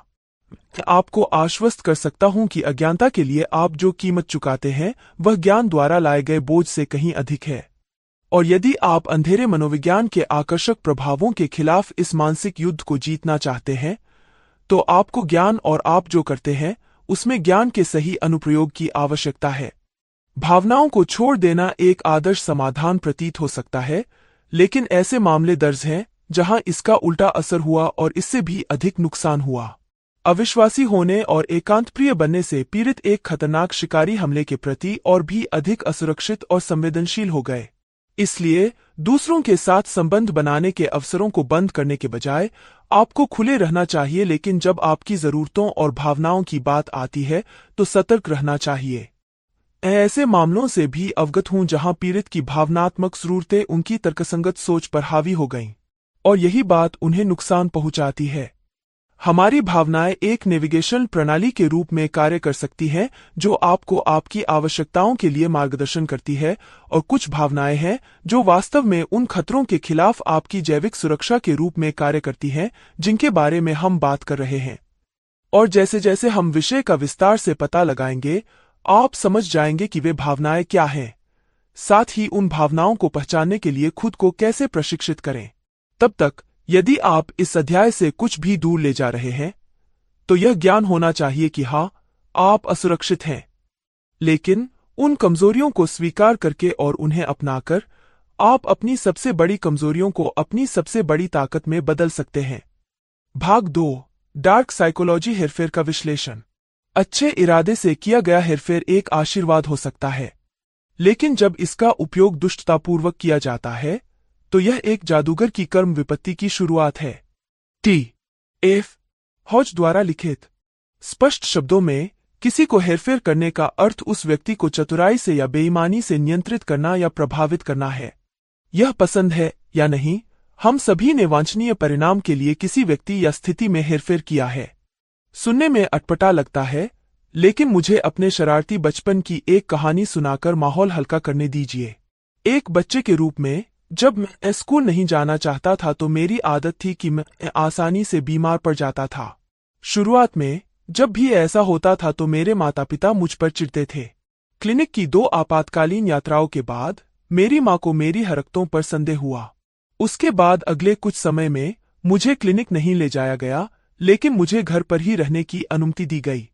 मैं आपको आश्वस्त कर सकता हूं कि अज्ञानता के लिए आप जो कीमत चुकाते हैं वह ज्ञान द्वारा लाए गए बोझ से कहीं अधिक है। और यदि आप अंधेरे मनोविज्ञान के आकर्षक प्रभावों के खिलाफ इस मानसिक युद्ध को जीतना चाहते हैं, तो आपको ज्ञान और आप जो करते हैं उसमें ज्ञान के सही अनुप्रयोग की आवश्यकता है। भावनाओं को छोड़ देना एक आदर्श समाधान प्रतीत हो सकता है, लेकिन ऐसे मामले दर्ज हैं जहां इसका उल्टा असर हुआ और इससे भी अधिक नुकसान हुआ। अविश्वासी होने और एकांतप्रिय बनने से पीड़ित एक खतरनाक शिकारी हमले के प्रति और भी अधिक असुरक्षित और संवेदनशील हो गए। इसलिए दूसरों के साथ संबंध बनाने के अवसरों को बंद करने के बजाय आपको खुले रहना चाहिए, लेकिन जब आपकी जरूरतों और भावनाओं की बात आती है तो सतर्क रहना चाहिए। ऐसे मामलों से भी अवगत हूं जहां पीड़ित की भावनात्मक जरूरतें उनकी तर्कसंगत सोच पर हावी हो गईं, और यही बात उन्हें नुकसान पहुंचाती है। हमारी भावनाएं एक नेविगेशन प्रणाली के रूप में कार्य कर सकती हैं जो आपको आपकी आवश्यकताओं के लिए मार्गदर्शन करती है, और कुछ भावनाएं हैं जो वास्तव में उन खतरों के खिलाफ आपकी जैविक सुरक्षा के रूप में कार्य करती हैं जिनके बारे में हम बात कर रहे हैं। और जैसे जैसे हम विषय का विस्तार से पता लगाएंगे, आप समझ जाएंगे कि वे भावनाएं क्या हैं, साथ ही उन भावनाओं को पहचानने के लिए खुद को कैसे प्रशिक्षित करें। तब तक यदि आप इस अध्याय से कुछ भी दूर ले जा रहे हैं, तो यह ज्ञान होना चाहिए कि हाँ, आप असुरक्षित हैं, लेकिन उन कमजोरियों को स्वीकार करके और उन्हें अपनाकर आप अपनी सबसे बड़ी कमजोरियों को अपनी सबसे बड़ी ताकत में बदल सकते हैं। भाग 2, डार्क साइकोलॉजी, हेरफेर का विश्लेषण। अच्छे इरादे से किया गया हेरफेर एक आशीर्वाद हो सकता है, लेकिन जब इसका उपयोग दुष्टतापूर्वक किया जाता है तो यह एक जादूगर की कर्म विपत्ति की शुरुआत है। T.F. हॉज द्वारा लिखित। स्पष्ट शब्दों में, किसी को हेरफेर करने का अर्थ उस व्यक्ति को चतुराई से या बेईमानी से नियंत्रित करना या प्रभावित करना है। यह पसंद है या नहीं, हम सभी ने वांछनीय परिणाम के लिए किसी व्यक्ति या स्थिति में हेरफेर किया है। सुनने में अटपटा लगता है, लेकिन मुझे अपने शरारती बचपन की एक कहानी सुनाकर माहौल हल्का करने दीजिए। एक बच्चे के रूप में जब मैं स्कूल नहीं जाना चाहता था तो मेरी आदत थी कि मैं आसानी से बीमार पड़ जाता था। शुरुआत में जब भी ऐसा होता था तो मेरे माता पिता मुझ पर चिढ़ते थे। क्लिनिक की 2 आपातकालीन यात्राओं के बाद मेरी मां को मेरी हरकतों पर संदेह हुआ। उसके बाद अगले कुछ समय में मुझे क्लिनिक नहीं ले जाया गया, लेकिन मुझे घर पर ही रहने की अनुमति दी गई।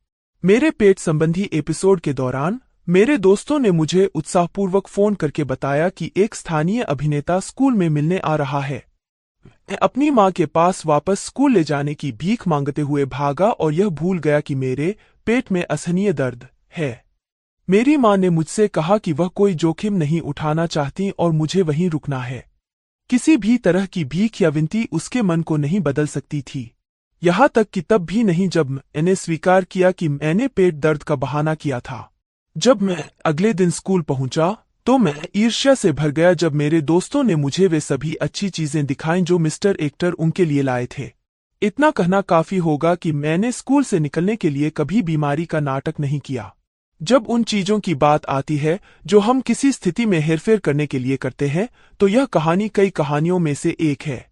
मेरे पेट संबंधी एपिसोड के दौरान मेरे दोस्तों ने मुझे उत्साहपूर्वक फोन करके बताया कि एक स्थानीय अभिनेता स्कूल में मिलने आ रहा है। मैं अपनी मां के पास वापस स्कूल ले जाने की भीख मांगते हुए भागा और यह भूल गया कि मेरे पेट में असहनीय दर्द है। मेरी मां ने मुझसे कहा कि वह कोई जोखिम नहीं उठाना चाहती और मुझे वहीं रुकना है। किसी भी तरह की भीख या विनती उसके मन को नहीं बदल सकती थी, यहां तक कि तब भी नहीं जब मैंने स्वीकार किया कि मैंने पेट दर्द का बहाना किया था। जब मैं अगले दिन स्कूल पहुंचा तो मैं ईर्ष्या से भर गया जब मेरे दोस्तों ने मुझे वे सभी अच्छी चीजें दिखाईं जो मिस्टर एक्टर उनके लिए लाए थे। इतना कहना काफी होगा कि मैंने स्कूल से निकलने के लिए कभी बीमारी का नाटक नहीं किया। जब उन चीजों की बात आती है जो हम किसी स्थिति में हेरफेर करने के लिए करते हैं, तो यह कहानी कई कहानियों में से एक है।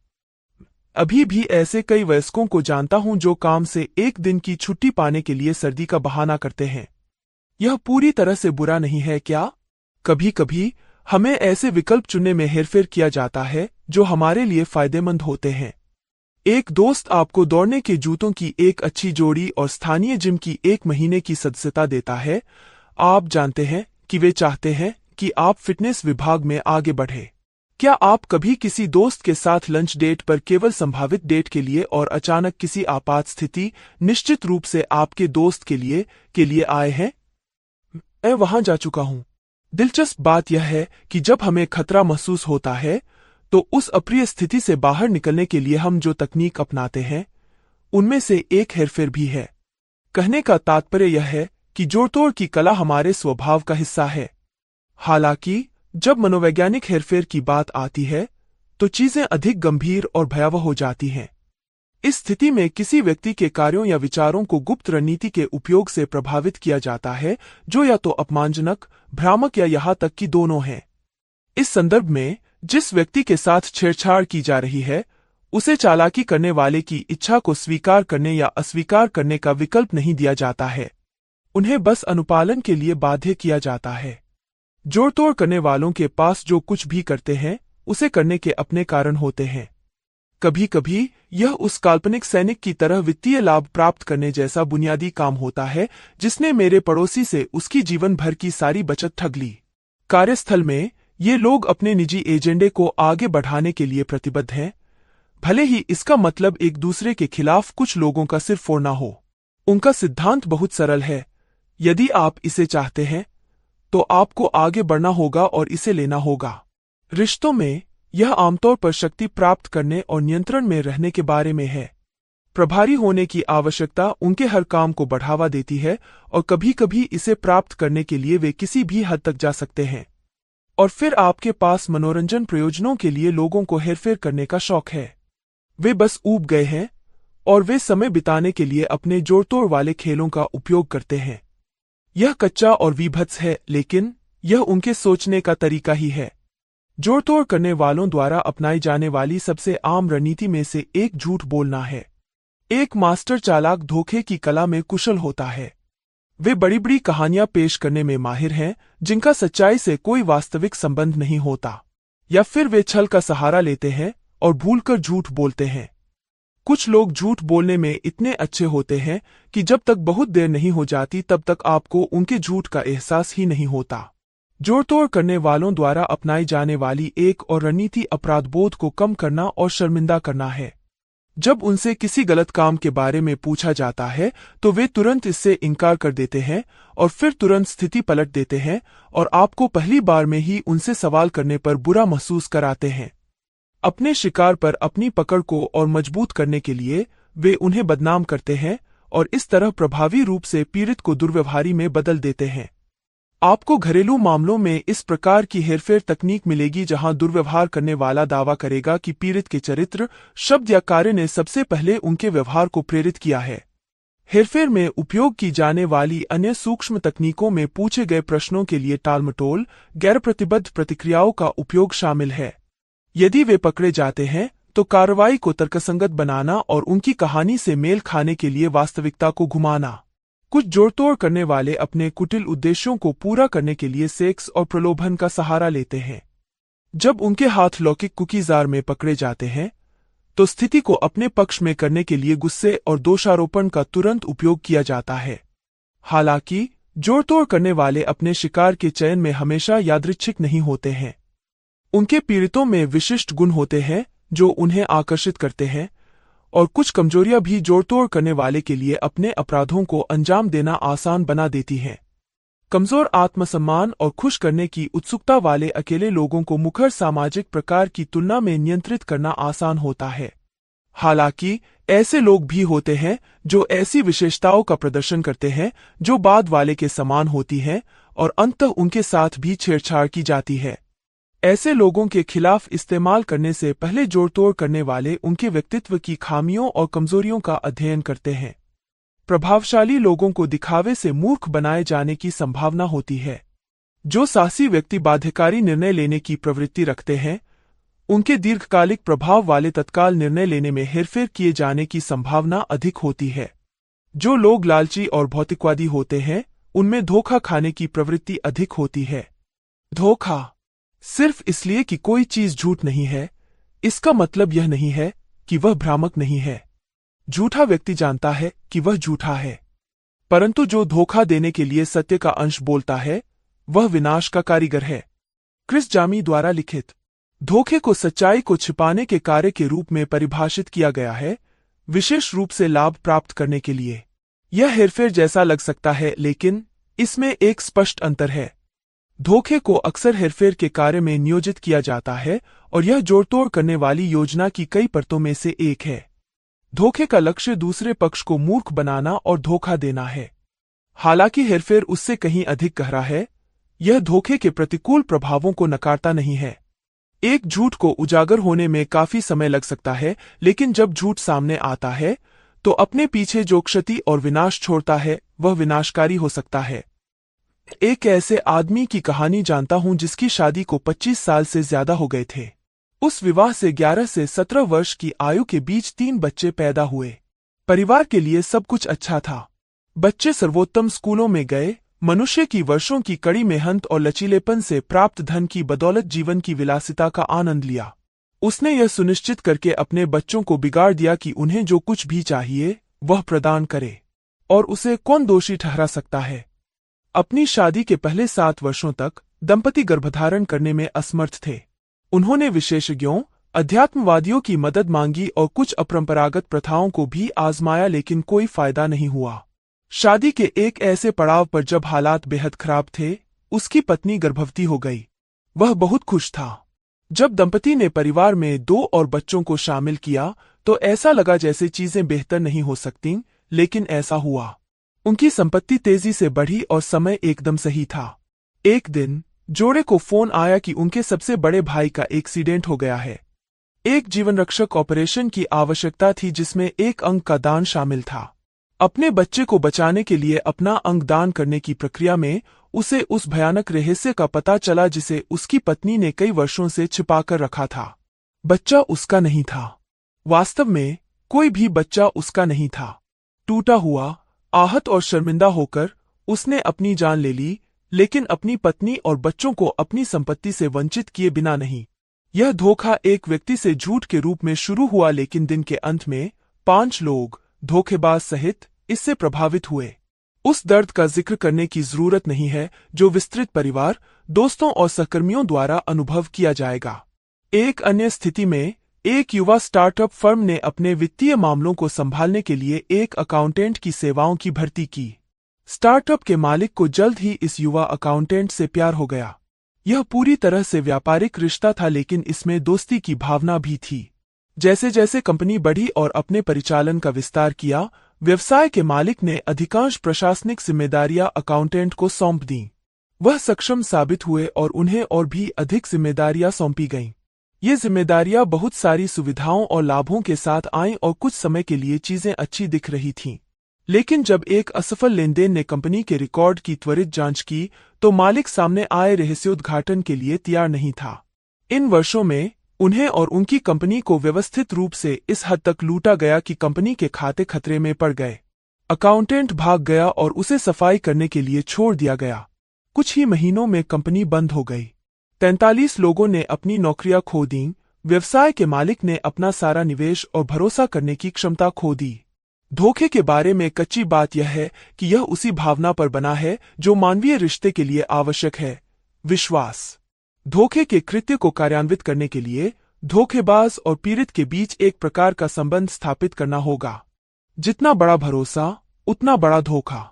अभी भी ऐसे कई वयस्कों को जानता हूं जो काम से एक दिन की छुट्टी पाने के लिए सर्दी का बहाना करते हैं। यह पूरी तरह से बुरा नहीं है क्या? कभी कभी हमें ऐसे विकल्प चुनने में हेरफेर किया जाता है जो हमारे लिए फायदेमंद होते हैं। एक दोस्त आपको दौड़ने के जूतों की एक अच्छी जोड़ी और स्थानीय जिम की 1 महीने की सदस्यता देता है। आप जानते हैं कि वे चाहते हैं कि आप फिटनेस विभाग में आगे बढ़े। क्या आप कभी किसी दोस्त के साथ लंच डेट पर केवल संभावित डेट के लिए और अचानक किसी आपात स्थिति निश्चित रूप से आपके दोस्त के लिए आए हैं? मैं वहां जा चुका हूं। दिलचस्प बात यह है कि जब हमें खतरा महसूस होता है तो उस अप्रिय स्थिति से बाहर निकलने के लिए हम जो तकनीक अपनाते हैं उनमें से एक हेरफेर भी है। कहने का तात्पर्य यह है कि जोड़तोड़ की कला हमारे स्वभाव का हिस्सा है। हालांकि जब मनोवैज्ञानिक हेरफेर की बात आती है तो चीजें अधिक गंभीर और भयावह हो जाती हैं। इस स्थिति में किसी व्यक्ति के कार्यों या विचारों को गुप्त रणनीति के उपयोग से प्रभावित किया जाता है जो या तो अपमानजनक, भ्रामक या यहां तक कि दोनों हैं। इस संदर्भ में जिस व्यक्ति के साथ छेड़छाड़ की जा रही है उसे चालाकी करने वाले की इच्छा को स्वीकार करने या अस्वीकार करने का विकल्प नहीं दिया जाता है, उन्हें बस अनुपालन के लिए बाध्य किया जाता है। जोड़तोड़ करने वालों के पास जो कुछ भी करते हैं उसे करने के अपने कारण होते हैं। कभी कभी यह उस काल्पनिक सैनिक की तरह वित्तीय लाभ प्राप्त करने जैसा बुनियादी काम होता है जिसने मेरे पड़ोसी से उसकी जीवन भर की सारी बचत ठग ली। कार्यस्थल में ये लोग अपने निजी एजेंडे को आगे बढ़ाने के लिए प्रतिबद्ध हैं, भले ही इसका मतलब एक दूसरे के खिलाफ कुछ लोगों का सिर फोड़ना हो। उनका सिद्धांत बहुत सरल है, यदि आप इसे चाहते हैं तो आपको आगे बढ़ना होगा और इसे लेना होगा। रिश्तों में यह आमतौर पर शक्ति प्राप्त करने और नियंत्रण में रहने के बारे में है। प्रभारी होने की आवश्यकता उनके हर काम को बढ़ावा देती है और कभी कभी इसे प्राप्त करने के लिए वे किसी भी हद तक जा सकते हैं। और फिर आपके पास मनोरंजन प्रयोजनों के लिए लोगों को हेरफेर करने का शौक है। वे बस ऊब गए हैं और वे समय बिताने के लिए अपने जोड़तोड़ वाले खेलों का उपयोग करते हैं। यह कच्चा और विभत्स है, लेकिन यह उनके सोचने का तरीका ही है। जोड़तोड़ करने वालों द्वारा अपनाई जाने वाली सबसे आम रणनीति में से एक झूठ बोलना है। एक मास्टर चालाक धोखे की कला में कुशल होता है। वे बड़ी बड़ी कहानियां पेश करने में माहिर हैं जिनका सच्चाई से कोई वास्तविक संबंध नहीं होता, या फिर वे छल का सहारा लेते हैं और भूलकर झूठ बोलते हैं। कुछ लोग झूठ बोलने में इतने अच्छे होते हैं कि जब तक बहुत देर नहीं हो जाती तब तक आपको उनके झूठ का एहसास ही नहीं होता। जोड़तोड़ करने वालों द्वारा अपनाई जाने वाली एक और रणनीति अपराधबोध को कम करना और शर्मिंदा करना है। जब उनसे किसी गलत काम के बारे में पूछा जाता है तो वे तुरंत इससे इनकार कर देते हैं और फिर तुरंत स्थिति पलट देते हैं और आपको पहली बार में ही उनसे सवाल करने पर बुरा महसूस कराते हैं। अपने शिकार पर अपनी पकड़ को और मजबूत करने के लिए वे उन्हें बदनाम करते हैं और इस तरह प्रभावी रूप से पीड़ित को दुर्व्यवहारी में बदल देते हैं। आपको घरेलू मामलों में इस प्रकार की हेरफेर तकनीक मिलेगी जहां दुर्व्यवहार करने वाला दावा करेगा कि पीड़ित के चरित्र, शब्द या कार्य ने सबसे पहले उनके व्यवहार को प्रेरित किया है। हेरफेर में उपयोग की जाने वाली अन्य सूक्ष्म तकनीकों में पूछे गए प्रश्नों के लिए टालमटोल, गैरप्रतिबद्ध प्रतिक्रियाओं का उपयोग शामिल है। यदि वे पकड़े जाते हैं तो कार्रवाई को तर्कसंगत बनाना और उनकी कहानी से मेल खाने के लिए वास्तविकता को घुमाना। कुछ जोड़तोड़ करने वाले अपने कुटिल उद्देश्यों को पूरा करने के लिए सेक्स और प्रलोभन का सहारा लेते हैं। जब उनके हाथ लौकिक कुकीज़ार में पकड़े जाते हैं तो स्थिति को अपने पक्ष में करने के लिए गुस्से और दोषारोपण का तुरंत उपयोग किया जाता है। हालांकि जोड़तोड़ करने वाले अपने शिकार के चयन में हमेशा यादृच्छिक नहीं होते हैं। उनके पीड़ितों में विशिष्ट गुण होते हैं जो उन्हें आकर्षित करते हैं, और कुछ कमजोरियां भी जोड़तोड़ करने वाले के लिए अपने अपराधों को अंजाम देना आसान बना देती हैं। कमजोर आत्मसम्मान और खुश करने की उत्सुकता वाले अकेले लोगों को मुखर सामाजिक प्रकार की तुलना में नियंत्रित करना आसान होता है। हालांकि ऐसे लोग भी होते हैं जो ऐसी विशेषताओं का प्रदर्शन करते हैं जो बाद वाले के समान होती हैं और अंततः उनके साथ भी छेड़छाड़ की जाती है। ऐसे लोगों के खिलाफ इस्तेमाल करने से पहले जोड़तोड़ करने वाले उनके व्यक्तित्व की खामियों और कमजोरियों का अध्ययन करते हैं। प्रभावशाली लोगों को दिखावे से मूर्ख बनाए जाने की संभावना होती है। जो साहसी व्यक्ति बाध्यकारी निर्णय लेने की प्रवृत्ति रखते हैं, उनके दीर्घकालिक प्रभाव वाले तत्काल निर्णय लेने में हेरफेर किए जाने की संभावना अधिक होती है। जो लोग लालची और भौतिकवादी होते हैं, उनमें धोखा खाने की प्रवृत्ति अधिक होती है। धोखा सिर्फ इसलिए कि कोई चीज झूठ नहीं है, इसका मतलब यह नहीं है कि वह भ्रामक नहीं है। झूठा व्यक्ति जानता है कि वह झूठा है, परंतु जो धोखा देने के लिए सत्य का अंश बोलता है वह विनाश का कारीगर है। क्रिस जामी द्वारा लिखित धोखे को सच्चाई को छिपाने के कार्य के रूप में परिभाषित किया गया है, विशेष रूप से लाभ प्राप्त करने के लिए। यह हेरफेर जैसा लग सकता है, लेकिन इसमें एक स्पष्ट अंतर है। धोखे को अक्सर हेरफेर के कार्य में नियोजित किया जाता है और यह जोड़तोड़ करने वाली योजना की कई परतों में से एक है। धोखे का लक्ष्य दूसरे पक्ष को मूर्ख बनाना और धोखा देना है। हालांकि हेरफेर उससे कहीं अधिक गहरा है। यह धोखे के प्रतिकूल प्रभावों को नकारता नहीं है। एक झूठ को उजागर होने में काफी समय लग सकता है, लेकिन जब झूठ सामने आता है तो अपने पीछे जो क्षति और विनाश छोड़ता है वह विनाशकारी हो सकता है। एक ऐसे आदमी की कहानी जानता हूं जिसकी शादी को 25 साल से ज्यादा हो गए थे। उस विवाह से 11 से 17 वर्ष की आयु के बीच 3 बच्चे पैदा हुए। परिवार के लिए सब कुछ अच्छा था। बच्चे सर्वोत्तम स्कूलों में गए। मनुष्य की वर्षों की कड़ी मेहनत और लचीलेपन से प्राप्त धन की बदौलत जीवन की विलासिता का आनंद लिया। उसने यह सुनिश्चित करके अपने बच्चों को बिगाड़ दिया कि उन्हें जो कुछ भी चाहिए वह प्रदान करे, और उसे कौन दोषी ठहरा सकता है। अपनी शादी के पहले 7 वर्षों तक दंपति गर्भधारण करने में असमर्थ थे। उन्होंने विशेषज्ञों, अध्यात्मवादियों की मदद मांगी और कुछ अपरंपरागत प्रथाओं को भी आजमाया, लेकिन कोई फायदा नहीं हुआ। शादी के एक ऐसे पड़ाव पर जब हालात बेहद खराब थे, उसकी पत्नी गर्भवती हो गई। वह बहुत खुश था। जब दंपति ने परिवार में 2 और बच्चों को शामिल किया तो ऐसा लगा जैसे चीजें बेहतर नहीं हो सकतीं, लेकिन ऐसा हुआ। उनकी संपत्ति तेजी से बढ़ी और समय एकदम सही था। एक दिन जोड़े को फोन आया कि उनके सबसे बड़े भाई का एक्सीडेंट हो गया है। एक जीवन रक्षक ऑपरेशन की आवश्यकता थी जिसमें एक अंग का दान शामिल था। अपने बच्चे को बचाने के लिए अपना अंग दान करने की प्रक्रिया में उसे उस भयानक रहस्य का पता चला जिसे उसकी पत्नी ने कई वर्षों से छिपाकर रखा था। बच्चा उसका नहीं था। वास्तव में कोई भी बच्चा उसका नहीं था। टूटा हुआ, आहत और शर्मिंदा होकर उसने अपनी जान ले ली, लेकिन अपनी पत्नी और बच्चों को अपनी संपत्ति से वंचित किए बिना नहीं। यह धोखा एक व्यक्ति से झूठ के रूप में शुरू हुआ, लेकिन दिन के अंत में 5 लोग, धोखेबाज सहित, इससे प्रभावित हुए। उस दर्द का जिक्र करने की जरूरत नहीं है जो विस्तृत परिवार, दोस्तों और सहकर्मियों द्वारा अनुभव किया जाएगा। एक अन्य स्थिति में एक युवा स्टार्टअप फर्म ने अपने वित्तीय मामलों को संभालने के लिए एक अकाउंटेंट की सेवाओं की भर्ती की। स्टार्टअप के मालिक को जल्द ही इस युवा अकाउंटेंट से प्यार हो गया। यह पूरी तरह से व्यापारिक रिश्ता था, लेकिन इसमें दोस्ती की भावना भी थी। जैसे जैसे कंपनी बढ़ी और अपने परिचालन का विस्तार किया, व्यवसाय के मालिक ने अधिकांश प्रशासनिक जिम्मेदारियां अकाउंटेंट को सौंप दीं। वह सक्षम साबित हुए और उन्हें और भी अधिक जिम्मेदारियां सौंपी गईं। ये जिम्मेदारियां बहुत सारी सुविधाओं और लाभों के साथ आईं और कुछ समय के लिए चीजें अच्छी दिख रही थीं। लेकिन जब एक असफल लेनदेन ने कंपनी के रिकॉर्ड की त्वरित जांच की तो मालिक सामने आए रहस्योद्घाटन के लिए तैयार नहीं था। इन वर्षों में उन्हें और उनकी कंपनी को व्यवस्थित रूप से इस हद तक लूटा गया कि कंपनी के खाते खतरे में पड़ गए। अकाउंटेंट भाग गया और उसे सफाई करने के लिए छोड़ दिया गया। कुछ ही महीनों में कंपनी बंद हो गई। 43 लोगों ने अपनी नौकरियां खो दीं। व्यवसाय के मालिक ने अपना सारा निवेश और भरोसा करने की क्षमता खो दी। धोखे के बारे में कच्ची बात यह है कि यह उसी भावना पर बना है जो मानवीय रिश्ते के लिए आवश्यक है, विश्वास। धोखे के कृत्य को कार्यान्वित करने के लिए धोखेबाज और पीड़ित के बीच एक प्रकार का संबंध स्थापित करना होगा। जितना बड़ा भरोसा उतना बड़ा धोखा।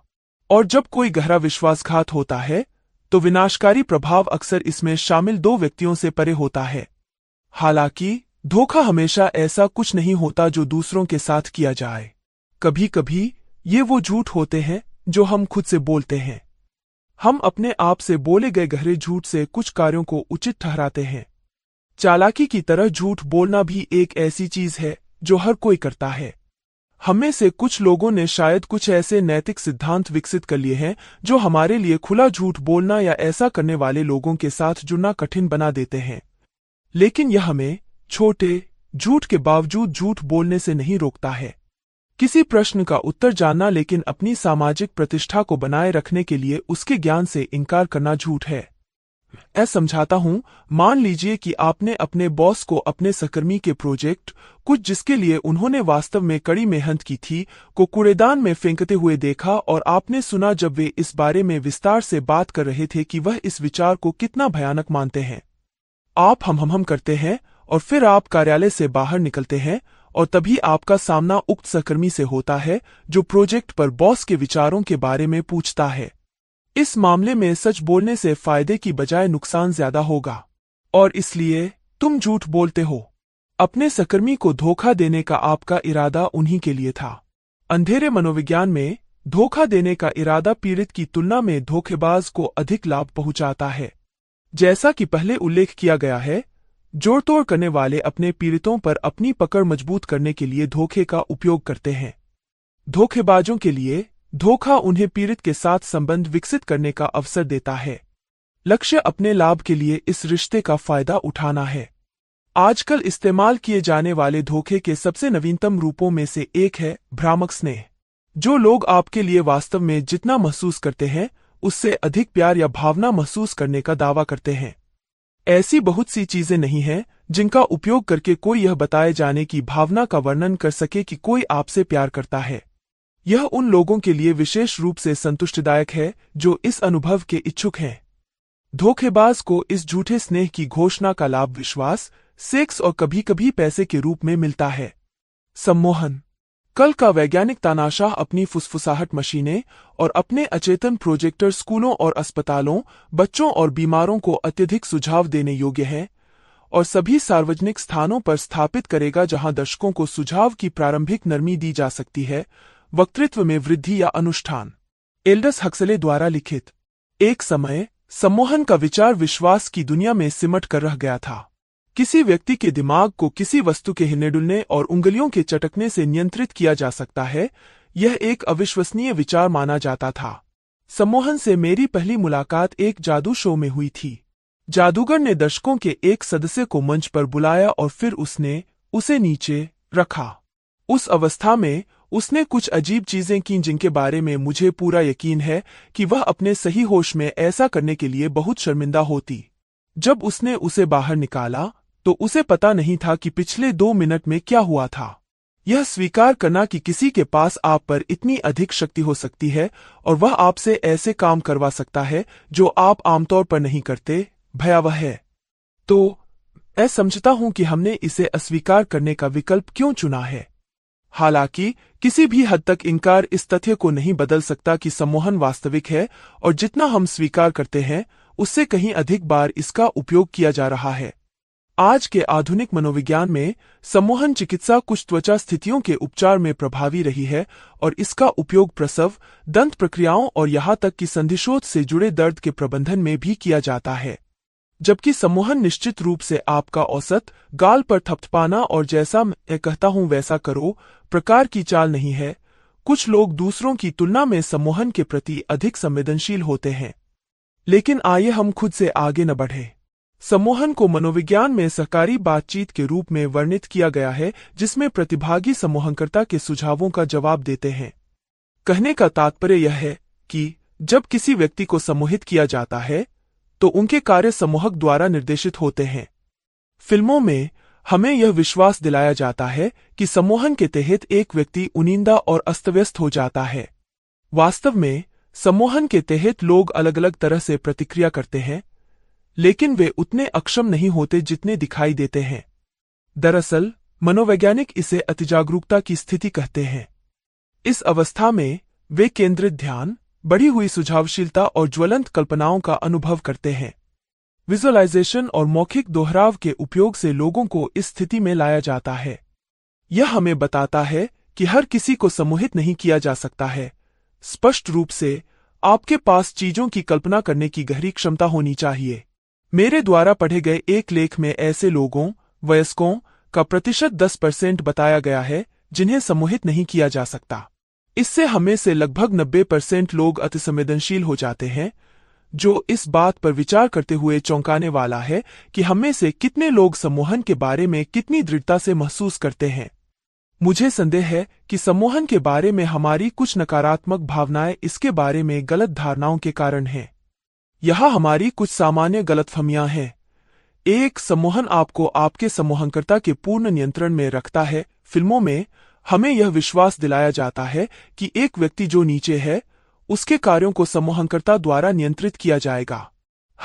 और जब कोई गहरा विश्वासघात होता है तो विनाशकारी प्रभाव अक्सर इसमें शामिल 2 व्यक्तियों से परे होता है। हालांकि धोखा हमेशा ऐसा कुछ नहीं होता जो दूसरों के साथ किया जाए। कभी कभी ये वो झूठ होते हैं जो हम खुद से बोलते हैं। हम अपने आप से बोले गए गहरे झूठ से कुछ कार्यों को उचित ठहराते हैं। चालाकी की तरह झूठ बोलना भी एक ऐसी चीज है जो हर कोई करता है। हमें से कुछ लोगों ने शायद कुछ ऐसे नैतिक सिद्धांत विकसित कर लिए हैं जो हमारे लिए खुला झूठ बोलना या ऐसा करने वाले लोगों के साथ जुड़ना कठिन बना देते हैं। लेकिन यह हमें छोटे झूठ के बावजूद झूठ बोलने से नहीं रोकता है। किसी प्रश्न का उत्तर जानना लेकिन अपनी सामाजिक प्रतिष्ठा को बनाए रखने के लिए उसके ज्ञान से इनकार करना झूठ है। मैं समझाता हूं, मान लीजिए कि आपने अपने बॉस को अपने सहकर्मी के प्रोजेक्ट, कुछ जिसके लिए उन्होंने वास्तव में कड़ी मेहनत की थी, को कूड़ेदान में फेंकते हुए देखा और आपने सुना जब वे इस बारे में विस्तार से बात कर रहे थे कि वह इस विचार को कितना भयानक मानते हैं। आप हम करते हैं और फिर आप कार्यालय से बाहर निकलते हैं और तभी आपका सामना उक्त सहकर्मी से होता है जो प्रोजेक्ट पर बॉस के विचारों के बारे में पूछता है। इस मामले में सच बोलने से फायदे की बजाय नुकसान ज्यादा होगा और इसलिए तुम झूठ बोलते हो। अपने सहकर्मी को धोखा देने का आपका इरादा उन्हीं के लिए था। अंधेरे मनोविज्ञान में धोखा देने का इरादा पीड़ित की तुलना में धोखेबाज को अधिक लाभ पहुंचाता है। जैसा कि पहले उल्लेख किया गया है, जोड़तोड़ करने वाले अपने पीड़ितों पर अपनी पकड़ मजबूत करने के लिए धोखे का उपयोग करते हैं। धोखेबाजों के लिए धोखा उन्हें पीड़ित के साथ संबंध विकसित करने का अवसर देता है। लक्ष्य अपने लाभ के लिए इस रिश्ते का फायदा उठाना है। आजकल इस्तेमाल किए जाने वाले धोखे के सबसे नवीनतम रूपों में से एक है भ्रामक स्नेह। जो लोग आपके लिए वास्तव में जितना महसूस करते हैं उससे अधिक प्यार या भावना महसूस करने का दावा करते हैं। ऐसी बहुत सी चीजें नहीं हैं जिनका उपयोग करके कोई यह बताए जाने की भावना का वर्णन कर सके कि कोई आपसे प्यार करता है। यह उन लोगों के लिए विशेष रूप से संतुष्टिदायक है जो इस अनुभव के इच्छुक हैं। धोखेबाज को इस झूठे स्नेह की घोषणा का लाभ विश्वास, सेक्स और कभी-कभी पैसे के रूप में मिलता है। सम्मोहन। कल का वैज्ञानिक तानाशाह अपनी फुसफुसाहट मशीनें और अपने अचेतन प्रोजेक्टर स्कूलों और अस्पतालों, बच्चों और बीमारों को अत्यधिक सुझाव देने योग्य है और सभी सार्वजनिक स्थानों पर स्थापित करेगा जहां दर्शकों को सुझाव की प्रारंभिक नरमी दी जा सकती है। वक्तृत्व में वृद्धि या अनुष्ठान। एल्डस हक्सले द्वारा लिखित। एक समय सम्मोहन का विचार विश्वास की दुनिया में सिमट कर रह गया था। किसी व्यक्ति के दिमाग को किसी वस्तु के हिलने डुलने और उंगलियों के चटकने से नियंत्रित किया जा सकता है, यह एक अविश्वसनीय विचार माना जाता था। सम्मोहन से मेरी पहली मुलाकात एक जादू शो में हुई थी। जादूगर ने दर्शकों के एक सदस्य को मंच पर बुलाया और फिर उसने उसे नीचे रखा। उस अवस्था में उसने कुछ अजीब चीजें की जिनके बारे में मुझे पूरा यकीन है कि वह अपने सही होश में ऐसा करने के लिए बहुत शर्मिंदा होती। जब उसने उसे बाहर निकाला तो उसे पता नहीं था कि पिछले 2 मिनट में क्या हुआ था। यह स्वीकार करना कि किसी के पास आप पर इतनी अधिक शक्ति हो सकती है और वह आपसे ऐसे काम करवा सकता है जो आप आमतौर पर नहीं करते, भयावह है। तो मैं समझता हूं कि हमने इसे अस्वीकार करने का विकल्प क्यों चुना है। हालांकि किसी भी हद तक इनकार इस तथ्य को नहीं बदल सकता कि सम्मोहन वास्तविक है और जितना हम स्वीकार करते हैं उससे कहीं अधिक बार इसका उपयोग किया जा रहा है। आज के आधुनिक मनोविज्ञान में सम्मोहन चिकित्सा कुछ त्वचा स्थितियों के उपचार में प्रभावी रही है और इसका उपयोग प्रसव, दंत प्रक्रियाओं और यहां तक कि संधिशोथ से जुड़े दर्द के प्रबंधन में भी किया जाता है। जबकि सम्मोहन निश्चित रूप से आपका औसत गाल पर थपथपाना और जैसा मैं कहता हूं वैसा करो प्रकार की चाल नहीं है। कुछ लोग दूसरों की तुलना में सम्मोहन के प्रति अधिक संवेदनशील होते हैं। लेकिन आइए हम खुद से आगे न बढ़े। सम्मोहन को मनोविज्ञान में सहकारी बातचीत के रूप में वर्णित किया गया है जिसमें प्रतिभागी सम्मोहनकर्ता के सुझावों का जवाब देते हैं। कहने का तात्पर्य यह है कि जब किसी व्यक्ति को सम्मोहित किया जाता है तो उनके कार्य सम्मोहक द्वारा निर्देशित होते हैं। फिल्मों में हमें यह विश्वास दिलाया जाता है कि सम्मोहन के तहत एक व्यक्ति उनींदा और अस्तव्यस्त हो जाता है। वास्तव में सम्मोहन के तहत लोग अलग अलग तरह से प्रतिक्रिया करते हैं, लेकिन वे उतने अक्षम नहीं होते जितने दिखाई देते हैं। दरअसल मनोवैज्ञानिक इसे अतिजागरूकता की स्थिति कहते हैं। इस अवस्था में वे केंद्रित ध्यान, बढ़ी हुई सुझावशीलता और ज्वलंत कल्पनाओं का अनुभव करते हैं। विजुअलाइजेशन और मौखिक दोहराव के उपयोग से लोगों को इस स्थिति में लाया जाता है। यह हमें बताता है कि हर किसी को सम्मोहित नहीं किया जा सकता है। स्पष्ट रूप से आपके पास चीजों की कल्पना करने की गहरी क्षमता होनी चाहिए। मेरे द्वारा पढ़े गए एक लेख में ऐसे लोगों, वयस्कों का प्रतिशत 10% बताया गया है जिन्हें सम्मोहित नहीं किया जा सकता। इससे हमें से लगभग 90% लोग अतिसंवेदनशील हो जाते हैं, जो इस बात पर विचार करते हुए चौंकाने वाला है कि हमें से कितने लोग सम्मोहन के बारे में कितनी दृढ़ता से महसूस करते हैं। मुझे संदेह है कि सम्मोहन के बारे में हमारी कुछ नकारात्मक भावनाएं इसके बारे में गलत धारणाओं के कारण हैं। यहाँ हमारी कुछ सामान्य गलतफहमियां हैं। एक, सम्मोहन आपको आपके सम्मोहनकर्ता के पूर्ण नियंत्रण में रखता है। फिल्मों में हमें यह विश्वास दिलाया जाता है कि एक व्यक्ति जो नीचे है उसके कार्यों को सम्मोहनकर्ता द्वारा नियंत्रित किया जाएगा।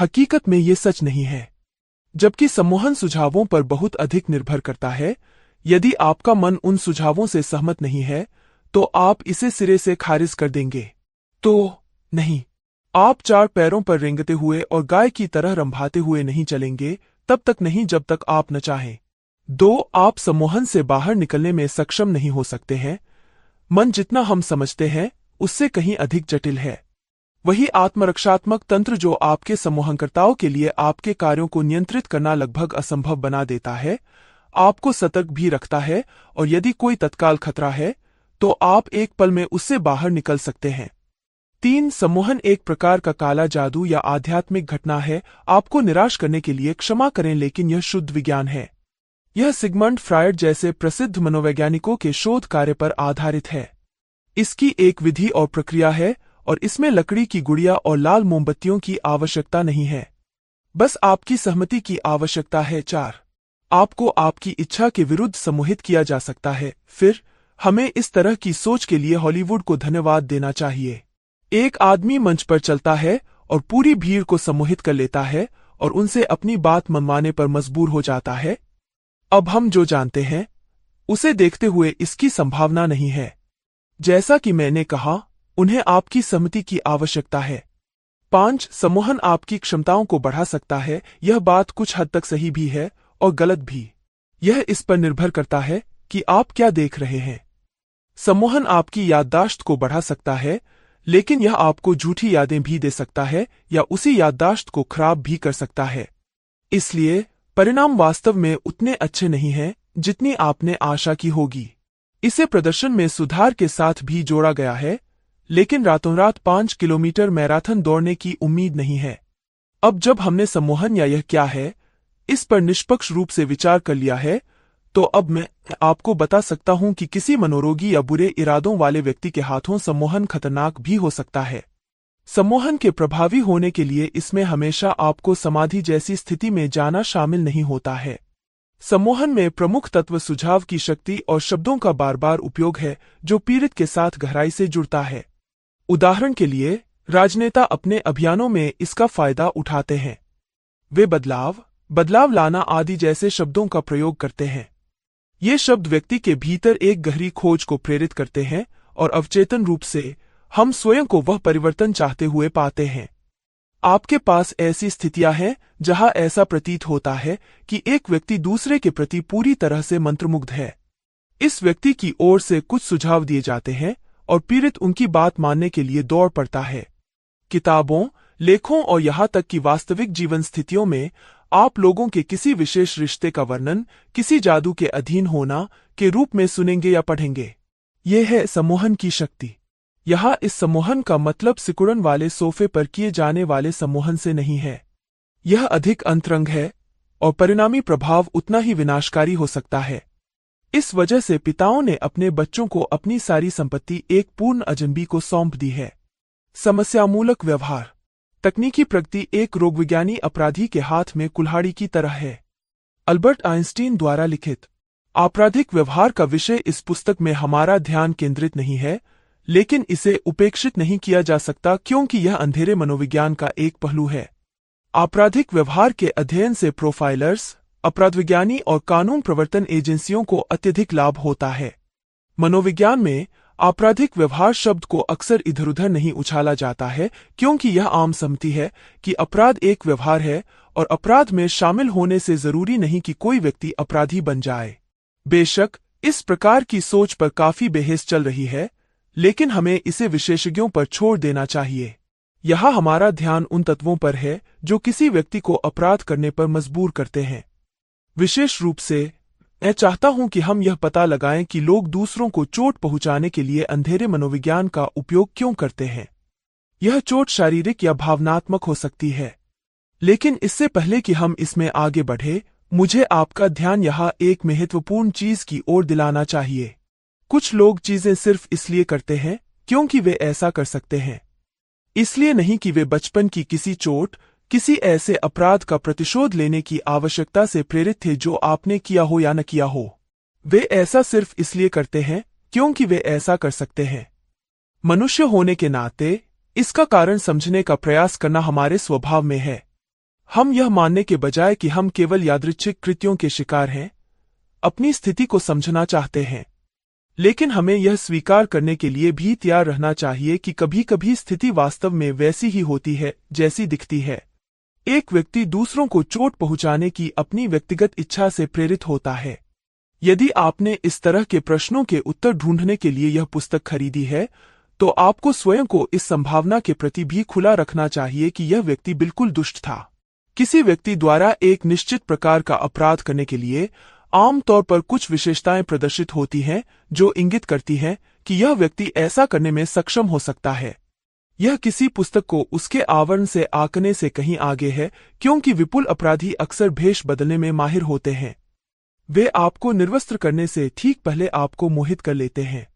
हकीकत में ये सच नहीं है। जबकि सम्मोहन सुझावों पर बहुत अधिक निर्भर करता है। यदि आपका मन उन सुझावों से सहमत नहीं है तो आप इसे सिरे से खारिज कर देंगे। तो नहीं, आप 4 पैरों पर रेंगते हुए और गाय की तरह रंभाते हुए नहीं चलेंगे, तब तक नहीं जब तक आप न चाहें। 2, आप सम्मोहन से बाहर निकलने में सक्षम नहीं हो सकते हैं। मन जितना हम समझते हैं उससे कहीं अधिक जटिल है। वही आत्मरक्षात्मक तंत्र जो आपके सम्मोहनकर्ताओं के लिए आपके कार्यों को नियंत्रित करना लगभग असंभव बना देता है, आपको सतर्क भी रखता है और यदि कोई तत्काल खतरा है तो आप एक पल में उससे बाहर निकल सकते हैं। 3. सम्मोहन एक प्रकार का काला जादू या आध्यात्मिक घटना है। आपको निराश करने के लिए क्षमा करें, लेकिन यह शुद्ध विज्ञान है। यह सिगमंड फ्रायड जैसे प्रसिद्ध मनोवैज्ञानिकों के शोध कार्य पर आधारित है। इसकी एक विधि और प्रक्रिया है, और इसमें लकड़ी की गुड़िया और लाल मोमबत्तियों की आवश्यकता नहीं है। बस आपकी सहमति की आवश्यकता है। 4. आपको आपकी इच्छा के विरुद्ध सम्मोहित किया जा सकता है। फिर हमें इस तरह की सोच के लिए हॉलीवुड को धन्यवाद देना चाहिए। एक आदमी मंच पर चलता है और पूरी भीड़ को सम्मोहित कर लेता है और उनसे अपनी बात मनवाने पर मजबूर हो जाता है। अब हम जो जानते हैं उसे देखते हुए इसकी संभावना नहीं है। जैसा कि मैंने कहा, उन्हें आपकी सहमति की आवश्यकता है। 5. सम्मोहन आपकी क्षमताओं को बढ़ा सकता है। यह बात कुछ हद तक सही भी है और गलत भी। यह इस पर निर्भर करता है कि आप क्या देख रहे हैं। सम्मोहन आपकी याददाश्त को बढ़ा सकता है, लेकिन यह आपको झूठी यादें भी दे सकता है या उसी याददाश्त को खराब भी कर सकता है। इसलिए परिणाम वास्तव में उतने अच्छे नहीं हैं जितनी आपने आशा की होगी। इसे प्रदर्शन में सुधार के साथ भी जोड़ा गया है, लेकिन रातों रात 5 किलोमीटर मैराथन दौड़ने की उम्मीद नहीं है। अब जब हमने सम्मोहन या यह क्या है इस पर निष्पक्ष रूप से विचार कर लिया है, तो अब मैं आपको बता सकता हूं कि किसी मनोरोगी या बुरे इरादों वाले व्यक्ति के हाथों सम्मोहन खतरनाक भी हो सकता है। सम्मोहन के प्रभावी होने के लिए इसमें हमेशा आपको समाधि जैसी स्थिति में जाना शामिल नहीं होता है। सम्मोहन में प्रमुख तत्व सुझाव की शक्ति और शब्दों का बार बार उपयोग है, जो पीड़ित के साथ गहराई से जुड़ता है। उदाहरण के लिए, राजनेता अपने अभियानों में इसका फायदा उठाते हैं। वे बदलाव लाना आदि जैसे शब्दों का प्रयोग करते हैं। ये शब्द व्यक्ति के भीतर एक गहरी खोज को प्रेरित करते हैं और अवचेतन रूप से हम स्वयं को वह परिवर्तन चाहते हुए पाते हैं। आपके पास ऐसी स्थितियां हैं जहां ऐसा प्रतीत होता है कि एक व्यक्ति दूसरे के प्रति पूरी तरह से मंत्रमुग्ध है। इस व्यक्ति की ओर से कुछ सुझाव दिए जाते हैं और पीड़ित उनकी बात मानने के लिए दौड़ पड़ता है। किताबों, लेखों और यहां तक कि वास्तविक जीवन स्थितियों में आप लोगों के किसी विशेष रिश्ते का वर्णन किसी जादू के अधीन होना के रूप में सुनेंगे या पढ़ेंगे। यह है सम्मोहन की शक्ति। यहाँ इस सम्मोहन का मतलब सिकुड़न वाले सोफे पर किए जाने वाले सम्मोहन से नहीं है। यह अधिक अंतरंग है और परिणामी प्रभाव उतना ही विनाशकारी हो सकता है। इस वजह से पिताओं ने अपने बच्चों को अपनी सारी संपत्ति एक पूर्ण अजनबी को सौंप दी है। समस्यामूलक व्यवहार। तकनीकी प्रगति एक रोगविज्ञानी अपराधी के हाथ में कुल्हाड़ी की तरह है। अल्बर्ट आइंस्टीन द्वारा लिखित आपराधिक व्यवहार का विषय इस पुस्तक में हमारा ध्यान केंद्रित नहीं है, लेकिन इसे उपेक्षित नहीं किया जा सकता क्योंकि यह अंधेरे मनोविज्ञान का एक पहलू है। आपराधिक व्यवहार के अध्ययन से प्रोफाइलर्स, अपराधविज्ञानी और कानून प्रवर्तन एजेंसियों को अत्यधिक लाभ होता है। मनोविज्ञान में आपराधिक व्यवहार शब्द को अक्सर इधर उधर नहीं उछाला जाता है, क्योंकि यह आम सहमति है कि अपराध एक व्यवहार है और अपराध में शामिल होने से जरूरी नहीं कि कोई व्यक्ति अपराधी बन जाए। बेशक इस प्रकार की सोच पर काफी बहस चल रही है, लेकिन हमें इसे विशेषज्ञों पर छोड़ देना चाहिए। यहाँ हमारा ध्यान उन तत्वों पर है जो किसी व्यक्ति को अपराध करने पर मजबूर करते हैं। विशेष रूप से मैं चाहता हूं कि हम यह पता लगाएं कि लोग दूसरों को चोट पहुंचाने के लिए अंधेरे मनोविज्ञान का उपयोग क्यों करते हैं। यह चोट शारीरिक या भावनात्मक हो सकती है, लेकिन इससे पहले कि हम इसमें आगे बढ़े, मुझे आपका ध्यान यहाँ एक महत्वपूर्ण चीज की ओर दिलाना चाहिए। कुछ लोग चीजें सिर्फ इसलिए करते हैं क्योंकि वे ऐसा कर सकते हैं, इसलिए नहीं कि वे बचपन की किसी चोट, किसी ऐसे अपराध का प्रतिशोध लेने की आवश्यकता से प्रेरित थे जो आपने किया हो या न किया हो। वे ऐसा सिर्फ इसलिए करते हैं क्योंकि वे ऐसा कर सकते हैं। मनुष्य होने के नाते इसका कारण समझने का प्रयास करना हमारे स्वभाव में है। हम यह मानने के बजाय कि हम केवल यादृच्छिक कृत्यों के शिकार हैं, अपनी स्थिति को समझना चाहते हैं। लेकिन हमें यह स्वीकार करने के लिए भी तैयार रहना चाहिए कि कभी कभी स्थिति वास्तव में वैसी ही होती है जैसी दिखती है। एक व्यक्ति दूसरों को चोट पहुंचाने की अपनी व्यक्तिगत इच्छा से प्रेरित होता है। यदि आपने इस तरह के प्रश्नों के उत्तर ढूंढने के लिए यह पुस्तक खरीदी है, तो आपको स्वयं को इस संभावना के प्रति भी खुला रखना चाहिए कि यह व्यक्ति बिल्कुल दुष्ट था। किसी व्यक्ति द्वारा एक निश्चित प्रकार का अपराध करने के लिए आमतौर पर कुछ विशेषताएं प्रदर्शित होती हैं जो इंगित करती हैं कि यह व्यक्ति ऐसा करने में सक्षम हो सकता है। यह किसी पुस्तक को उसके आवरण से आंकने से कहीं आगे है, क्योंकि विपुल अपराधी अक्सर भेष बदलने में माहिर होते हैं। वे आपको निर्वस्त्र करने से ठीक पहले आपको मोहित कर लेते हैं।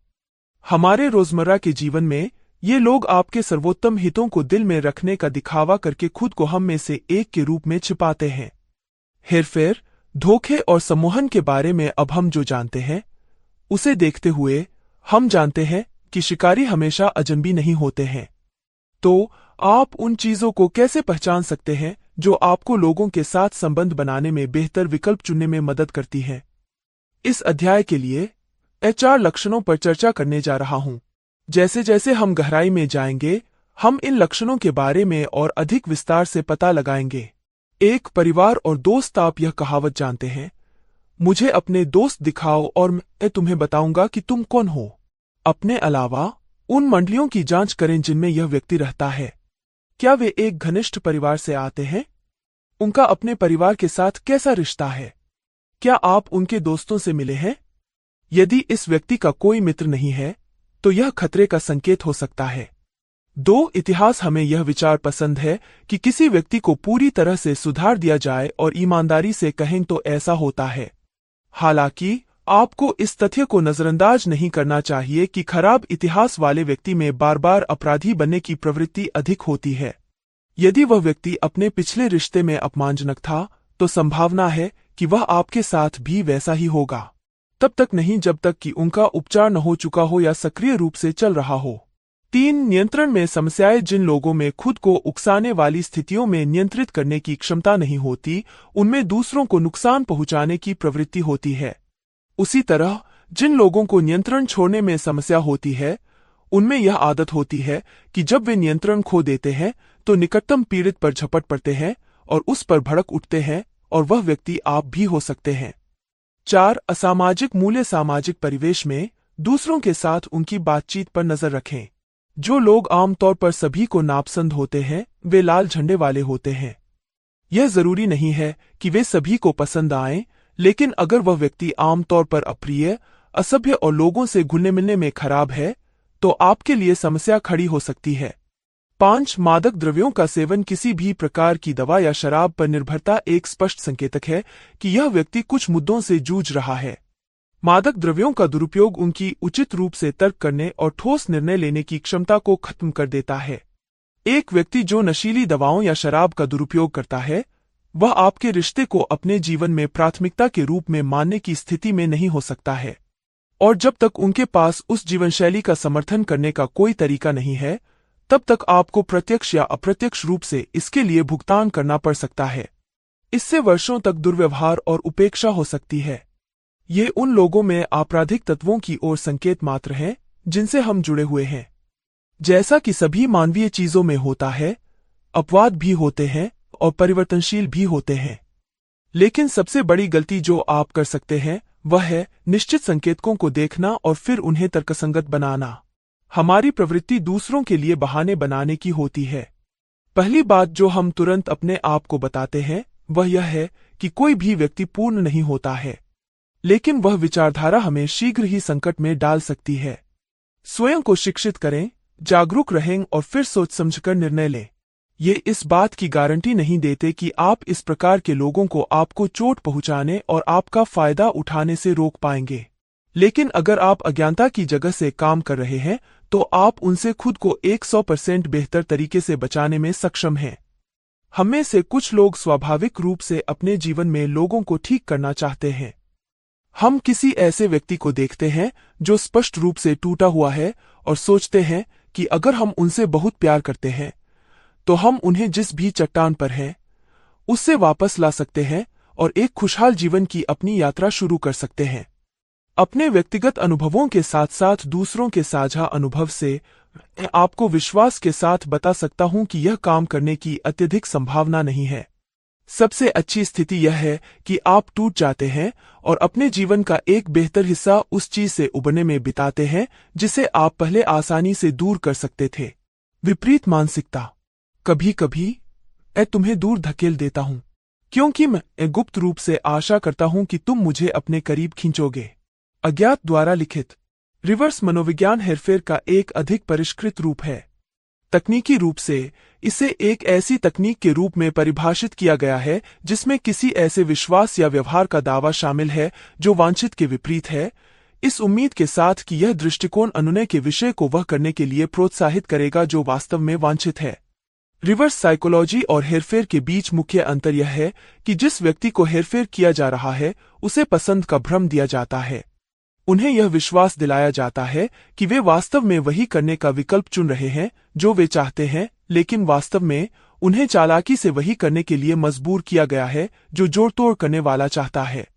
हमारे रोजमर्रा के जीवन में ये लोग आपके सर्वोत्तम हितों को दिल में रखने का दिखावा करके खुद को हम में से एक के रूप में छिपाते हैं। हेरफेर, धोखे और सम्मोहन के बारे में अब हम जो जानते हैं, उसे देखते हुए हम जानते हैं कि शिकारी हमेशा अजनबी नहीं होते हैं। तो आप उन चीजों को कैसे पहचान सकते हैं जो आपको लोगों के साथ संबंध बनाने में बेहतर विकल्प चुनने में मदद करती हैं? इस अध्याय के लिए HR लक्षणों पर चर्चा करने जा रहा हूं। जैसे जैसे हम गहराई में जाएंगे, हम इन लक्षणों के बारे में और अधिक विस्तार से पता लगाएंगे। एक परिवार और दोस्त, आप यह कहावत जानते हैं, मुझे अपने दोस्त दिखाओ और मैं तुम्हें बताऊंगा कि तुम कौन हो। अपने अलावा उन मंडलियों की जांच करें जिनमें यह व्यक्ति रहता है। क्या वे एक घनिष्ठ परिवार से आते हैं? उनका अपने परिवार के साथ कैसा रिश्ता है? क्या आप उनके दोस्तों से मिले हैं? यदि इस व्यक्ति का कोई मित्र नहीं है, तो यह खतरे का संकेत हो सकता है। 2. इतिहास हमें यह विचार पसंद है कि किसी व्यक्ति को पूरी तरह से सुधार दिया जाए और ईमानदारी से कहें तो ऐसा होता है। हालांकि आपको इस तथ्य को नजरअंदाज नहीं करना चाहिए कि खराब इतिहास वाले व्यक्ति में बार बार अपराधी बनने की प्रवृत्ति अधिक होती है। यदि वह व्यक्ति अपने पिछले रिश्ते में अपमानजनक था, तो संभावना है कि वह आपके साथ भी वैसा ही होगा। तब तक नहीं जब तक कि उनका उपचार न हो चुका हो या सक्रिय रूप से चल रहा हो। 3. नियंत्रण में समस्याएं। जिन लोगों में खुद को उकसाने वाली स्थितियों में नियंत्रित करने की क्षमता नहीं होती, उनमें दूसरों को नुकसान पहुंचाने की प्रवृत्ति होती है। उसी तरह जिन लोगों को नियंत्रण छोड़ने में समस्या होती है, उनमें यह आदत होती है कि जब वे नियंत्रण खो देते हैं तो निकटतम पीड़ित पर झपट पड़ते हैं और उस पर भड़क उठते हैं, और वह व्यक्ति आप भी हो सकते हैं। 4. असामाजिक मूल्य। सामाजिक परिवेश में दूसरों के साथ उनकी बातचीत पर नजर रखें। जो लोग आमतौर पर सभी को नापसंद होते हैं, वे लाल झंडे वाले होते हैं। यह जरूरी नहीं है कि वे सभी को पसंद आएं, लेकिन अगर वह व्यक्ति आमतौर पर अप्रिय, असभ्य और लोगों से घुलने मिलने में खराब है, तो आपके लिए समस्या खड़ी हो सकती है। 5. मादक द्रव्यों का सेवन। किसी भी प्रकार की दवा या शराब पर निर्भरता एक स्पष्ट संकेतक है कि यह व्यक्ति कुछ मुद्दों से जूझ रहा है। मादक द्रव्यों का दुरुपयोग उनकी उचित रूप से तर्क करने और ठोस निर्णय लेने की क्षमता को खत्म कर देता है। एक व्यक्ति जो नशीली दवाओं या शराब का दुरुपयोग करता है, वह आपके रिश्ते को अपने जीवन में प्राथमिकता के रूप में मानने की स्थिति में नहीं हो सकता है, और जब तक उनके पास उस जीवनशैली का समर्थन करने का कोई तरीका नहीं है, तब तक आपको प्रत्यक्ष या अप्रत्यक्ष रूप से इसके लिए भुगतान करना पड़ सकता है। इससे वर्षों तक दुर्व्यवहार और उपेक्षा हो सकती है। ये उन लोगों में आपराधिक तत्वों की ओर संकेत मात्र हैं जिनसे हम जुड़े हुए हैं। जैसा कि सभी मानवीय चीजों में होता है, अपवाद भी होते हैं और परिवर्तनशील भी होते हैं। लेकिन सबसे बड़ी गलती जो आप कर सकते हैं, वह है निश्चित संकेतकों को देखना और फिर उन्हें तर्कसंगत बनाना। हमारी प्रवृत्ति दूसरों के लिए बहाने बनाने की होती है। पहली बात जो हम तुरंत अपने आप को बताते हैं, वह यह है कि कोई भी व्यक्ति पूर्ण नहीं होता है, लेकिन वह विचारधारा हमें शीघ्र ही संकट में डाल सकती है। स्वयं को शिक्षित करें, जागरूक रहें और फिर सोच समझकर निर्णय लें। ये इस बात की गारंटी नहीं देते कि आप इस प्रकार के लोगों को आपको चोट पहुंचाने और आपका फायदा उठाने से रोक पाएंगे, लेकिन अगर आप अज्ञानता की जगह से काम कर रहे हैं, तो आप उनसे खुद को 100% बेहतर तरीके से बचाने में सक्षम हैं। हमें से कुछ लोग स्वाभाविक रूप से अपने जीवन में लोगों को ठीक करना चाहते हैं। हम किसी ऐसे व्यक्ति को देखते हैं जो स्पष्ट रूप से टूटा हुआ है और सोचते हैं कि अगर हम उनसे बहुत प्यार करते हैं, तो हम उन्हें जिस भी चट्टान पर हैं, उससे वापस ला सकते हैं और एक खुशहाल जीवन की अपनी यात्रा शुरू कर सकते हैं। अपने व्यक्तिगत अनुभवों के साथ साथ दूसरों के साझा अनुभव से मैं आपको विश्वास के साथ बता सकता हूं कि यह काम करने की अत्यधिक संभावना नहीं है। सबसे अच्छी स्थिति यह है कि आप टूट जाते हैं और अपने जीवन का एक बेहतर हिस्सा उस चीज से उबरने में बिताते हैं जिसे आप पहले आसानी से दूर कर सकते थे। विपरीत मानसिकता। कभी कभी मैं तुम्हें दूर धकेल देता हूं, क्योंकि मैं गुप्त रूप से आशा करता हूं कि तुम मुझे अपने करीब खींचोगे। अज्ञात द्वारा लिखित। रिवर्स मनोविज्ञान हेरफेर का एक अधिक परिष्कृत रूप है। तकनीकी रूप से इसे एक ऐसी तकनीक के रूप में परिभाषित किया गया है जिसमें किसी ऐसे विश्वास या व्यवहार का दावा शामिल है जो वांछित के विपरीत है, इस उम्मीद के साथ कि यह दृष्टिकोण अनुनय के विषय को वह करने के लिए प्रोत्साहित करेगा जो वास्तव में वांछित है। रिवर्स साइकोलॉजी और हेरफेर के बीच मुख्य अंतर यह है कि जिस व्यक्ति को हेरफेर किया जा रहा है उसे पसंद का भ्रम दिया जाता है। उन्हें यह विश्वास दिलाया जाता है कि वे वास्तव में वही करने का विकल्प चुन रहे हैं जो वे चाहते हैं, लेकिन वास्तव में उन्हें चालाकी से वही करने के लिए मजबूर किया गया है जो जोड़तोड़ करने वाला चाहता है।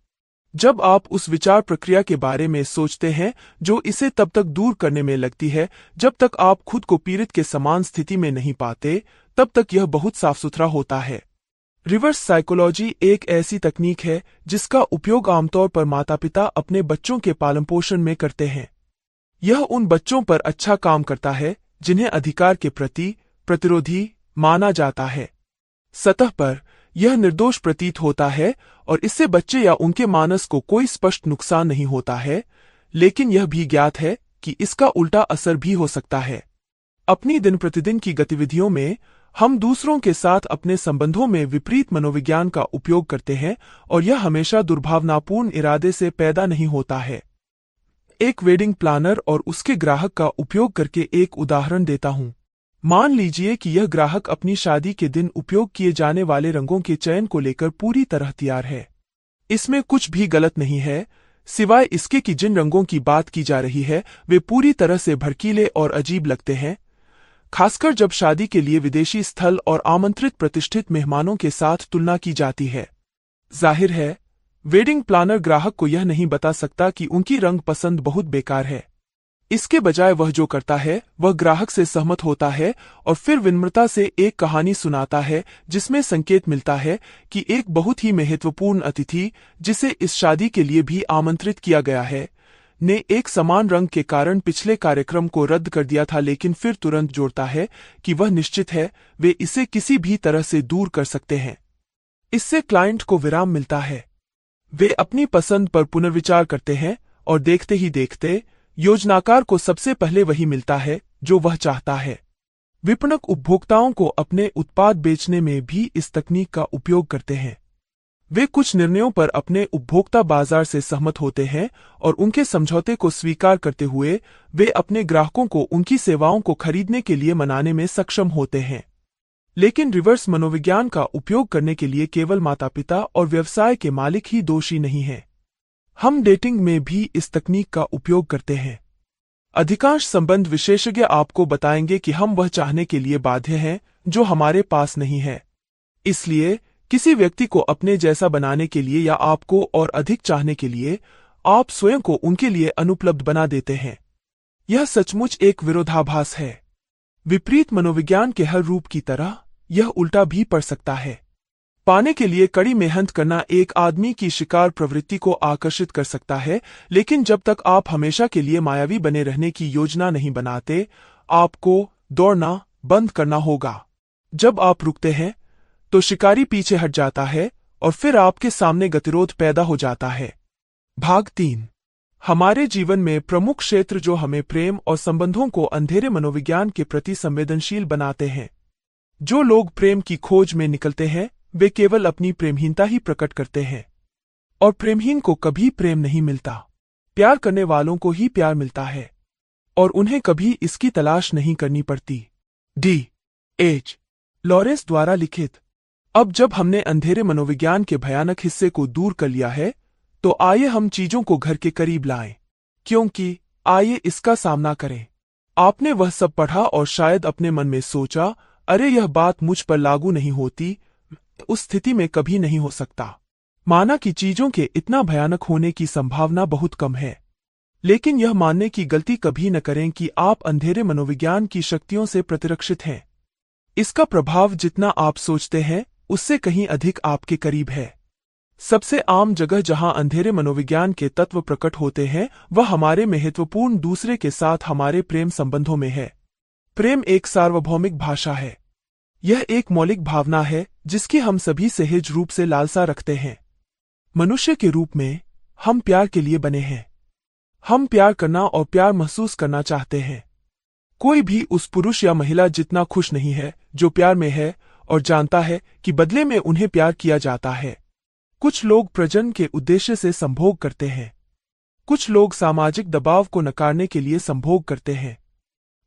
जब आप उस विचार प्रक्रिया के बारे में सोचते हैं जो इसे तब तक दूर करने में लगती है जब तक आप खुद को पीड़ित के समान स्थिति में नहीं पाते, तब तक यह बहुत साफ सुथरा होता है। रिवर्स साइकोलॉजी एक ऐसी तकनीक है जिसका उपयोग आमतौर पर माता-पिता अपने बच्चों के पालन-पोषण में करते हैं। यह उन बच्चों पर अच्छा काम करता है जिन्हें अधिकार के प्रति प्रतिरोधी माना जाता है। सतह पर यह निर्दोष प्रतीत होता है और इससे बच्चे या उनके मानस को कोई स्पष्ट नुकसान नहीं होता है, लेकिन यह भी ज्ञात है कि इसका उल्टा असर भी हो सकता है। अपनी दिन प्रतिदिन की गतिविधियों में हम दूसरों के साथ अपने संबंधों में विपरीत मनोविज्ञान का उपयोग करते हैं और यह हमेशा दुर्भावनापूर्ण इरादे से पैदा नहीं होता है। एक वेडिंग प्लानर और उसके ग्राहक का उपयोग करके एक उदाहरण देता हूं। मान लीजिए कि यह ग्राहक अपनी शादी के दिन उपयोग किए जाने वाले रंगों के चयन को लेकर पूरी तरह तैयार है। इसमें कुछ भी गलत नहीं है, सिवाय इसके कि जिन रंगों की बात की जा रही है वे पूरी तरह से भड़कीले और अजीब लगते हैं, खासकर जब शादी के लिए विदेशी स्थल और आमंत्रित प्रतिष्ठित मेहमानों के साथ तुलना की जाती है। जाहिर है, वेडिंग प्लानर ग्राहक को यह नहीं बता सकता कि उनकी रंग पसंद बहुत बेकार है। इसके बजाय वह जो करता है वह ग्राहक से सहमत होता है और फिर विनम्रता से एक कहानी सुनाता है जिसमें संकेत मिलता है कि एक बहुत ही महत्वपूर्ण अतिथि, जिसे इस शादी के लिए भी आमंत्रित किया गया है, ने एक समान रंग के कारण पिछले कार्यक्रम को रद्द कर दिया था, लेकिन फिर तुरंत जोड़ता है कि वह निश्चित है वे इसे किसी भी तरह से दूर कर सकते हैं। इससे क्लाइंट को विराम मिलता है। वे अपनी पसंद पर पुनर्विचार करते हैं और देखते ही देखते योजनाकार को सबसे पहले वही मिलता है जो वह चाहता है। विपणक उपभोक्ताओं को अपने उत्पाद बेचने में भी इस तकनीक का उपयोग करते हैं। वे कुछ निर्णयों पर अपने उपभोक्ता बाजार से सहमत होते हैं और उनके समझौते को स्वीकार करते हुए वे अपने ग्राहकों को उनकी सेवाओं को खरीदने के लिए मनाने में सक्षम होते हैं। लेकिन रिवर्स मनोविज्ञान का उपयोग करने के लिए केवल माता-पिता और व्यवसाय के मालिक ही दोषी नहीं हैं। हम डेटिंग में भी इस तकनीक का उपयोग करते हैं। अधिकांश संबंध विशेषज्ञ आपको बताएंगे कि हम वह चाहने के लिए बाध्य हैं जो हमारे पास नहीं है। इसलिए किसी व्यक्ति को अपने जैसा बनाने के लिए या आपको और अधिक चाहने के लिए आप स्वयं को उनके लिए अनुपलब्ध बना देते हैं। यह सचमुच एक विरोधाभास है। विपरीत मनोविज्ञान के हर रूप की तरह यह उल्टा भी पड़ सकता है। पाने के लिए कड़ी मेहनत करना एक आदमी की शिकार प्रवृत्ति को आकर्षित कर सकता है, लेकिन जब तक आप हमेशा के लिए मायावी बने रहने की योजना नहीं बनाते, आपको दौड़ना बंद करना होगा। जब आप रुकते हैं तो शिकारी पीछे हट जाता है और फिर आपके सामने गतिरोध पैदा हो जाता है। भाग 3। हमारे जीवन में प्रमुख क्षेत्र जो हमें प्रेम और संबंधों को अंधेरे मनोविज्ञान के प्रति संवेदनशील बनाते हैं। जो लोग प्रेम की खोज में निकलते हैं वे केवल अपनी प्रेमहीनता ही प्रकट करते हैं, और प्रेमहीन को कभी प्रेम नहीं मिलता। प्यार करने वालों को ही प्यार मिलता है और उन्हें कभी इसकी तलाश नहीं करनी पड़ती। D.H. लॉरेंस द्वारा लिखित। अब जब हमने अंधेरे मनोविज्ञान के भयानक हिस्से को दूर कर लिया है तो आइए हम चीजों को घर के करीब लाएं, क्योंकि आइए इसका सामना करें। आपने वह सब पढ़ा और शायद अपने मन में सोचा, अरे यह बात मुझ पर लागू नहीं होती, उस स्थिति में कभी नहीं हो सकता। माना कि चीजों के इतना भयानक होने की संभावना बहुत कम है। लेकिन यह मानने की गलती कभी न करें कि आप अंधेरे मनोविज्ञान की शक्तियों से प्रतिरक्षित हैं। इसका प्रभाव जितना आप सोचते हैं उससे कहीं अधिक आपके करीब है। सबसे आम जगह जहां अंधेरे मनोविज्ञान के तत्व प्रकट होते हैं वह हमारे महत्वपूर्ण दूसरे के साथ हमारे प्रेम संबंधों में है। प्रेम एक सार्वभौमिक भाषा है। यह एक मौलिक भावना है जिसकी हम सभी सहज रूप से लालसा रखते हैं। मनुष्य के रूप में हम प्यार के लिए बने हैं। हम प्यार करना और प्यार महसूस करना चाहते हैं। कोई भी उस पुरुष या महिला जितना खुश नहीं है जो प्यार में है और जानता है कि बदले में उन्हें प्यार किया जाता है। कुछ लोग प्रजनन के उद्देश्य से संभोग करते हैं। कुछ लोग सामाजिक दबाव को नकारने के लिए संभोग करते हैं।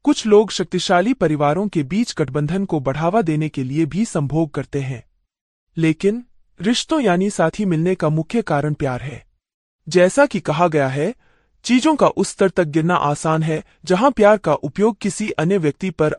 कुछ लोग शक्तिशाली परिवारों के बीच गठबंधन को बढ़ावा देने के लिए भी संभोग करते हैं। लेकिन रिश्तों यानी साथी मिलने का मुख्य कारण प्यार है। जैसा कि कहा गया है, चीजों का उस स्तर तक गिरना आसान है जहां प्यार का उपयोग किसी अन्य व्यक्ति पर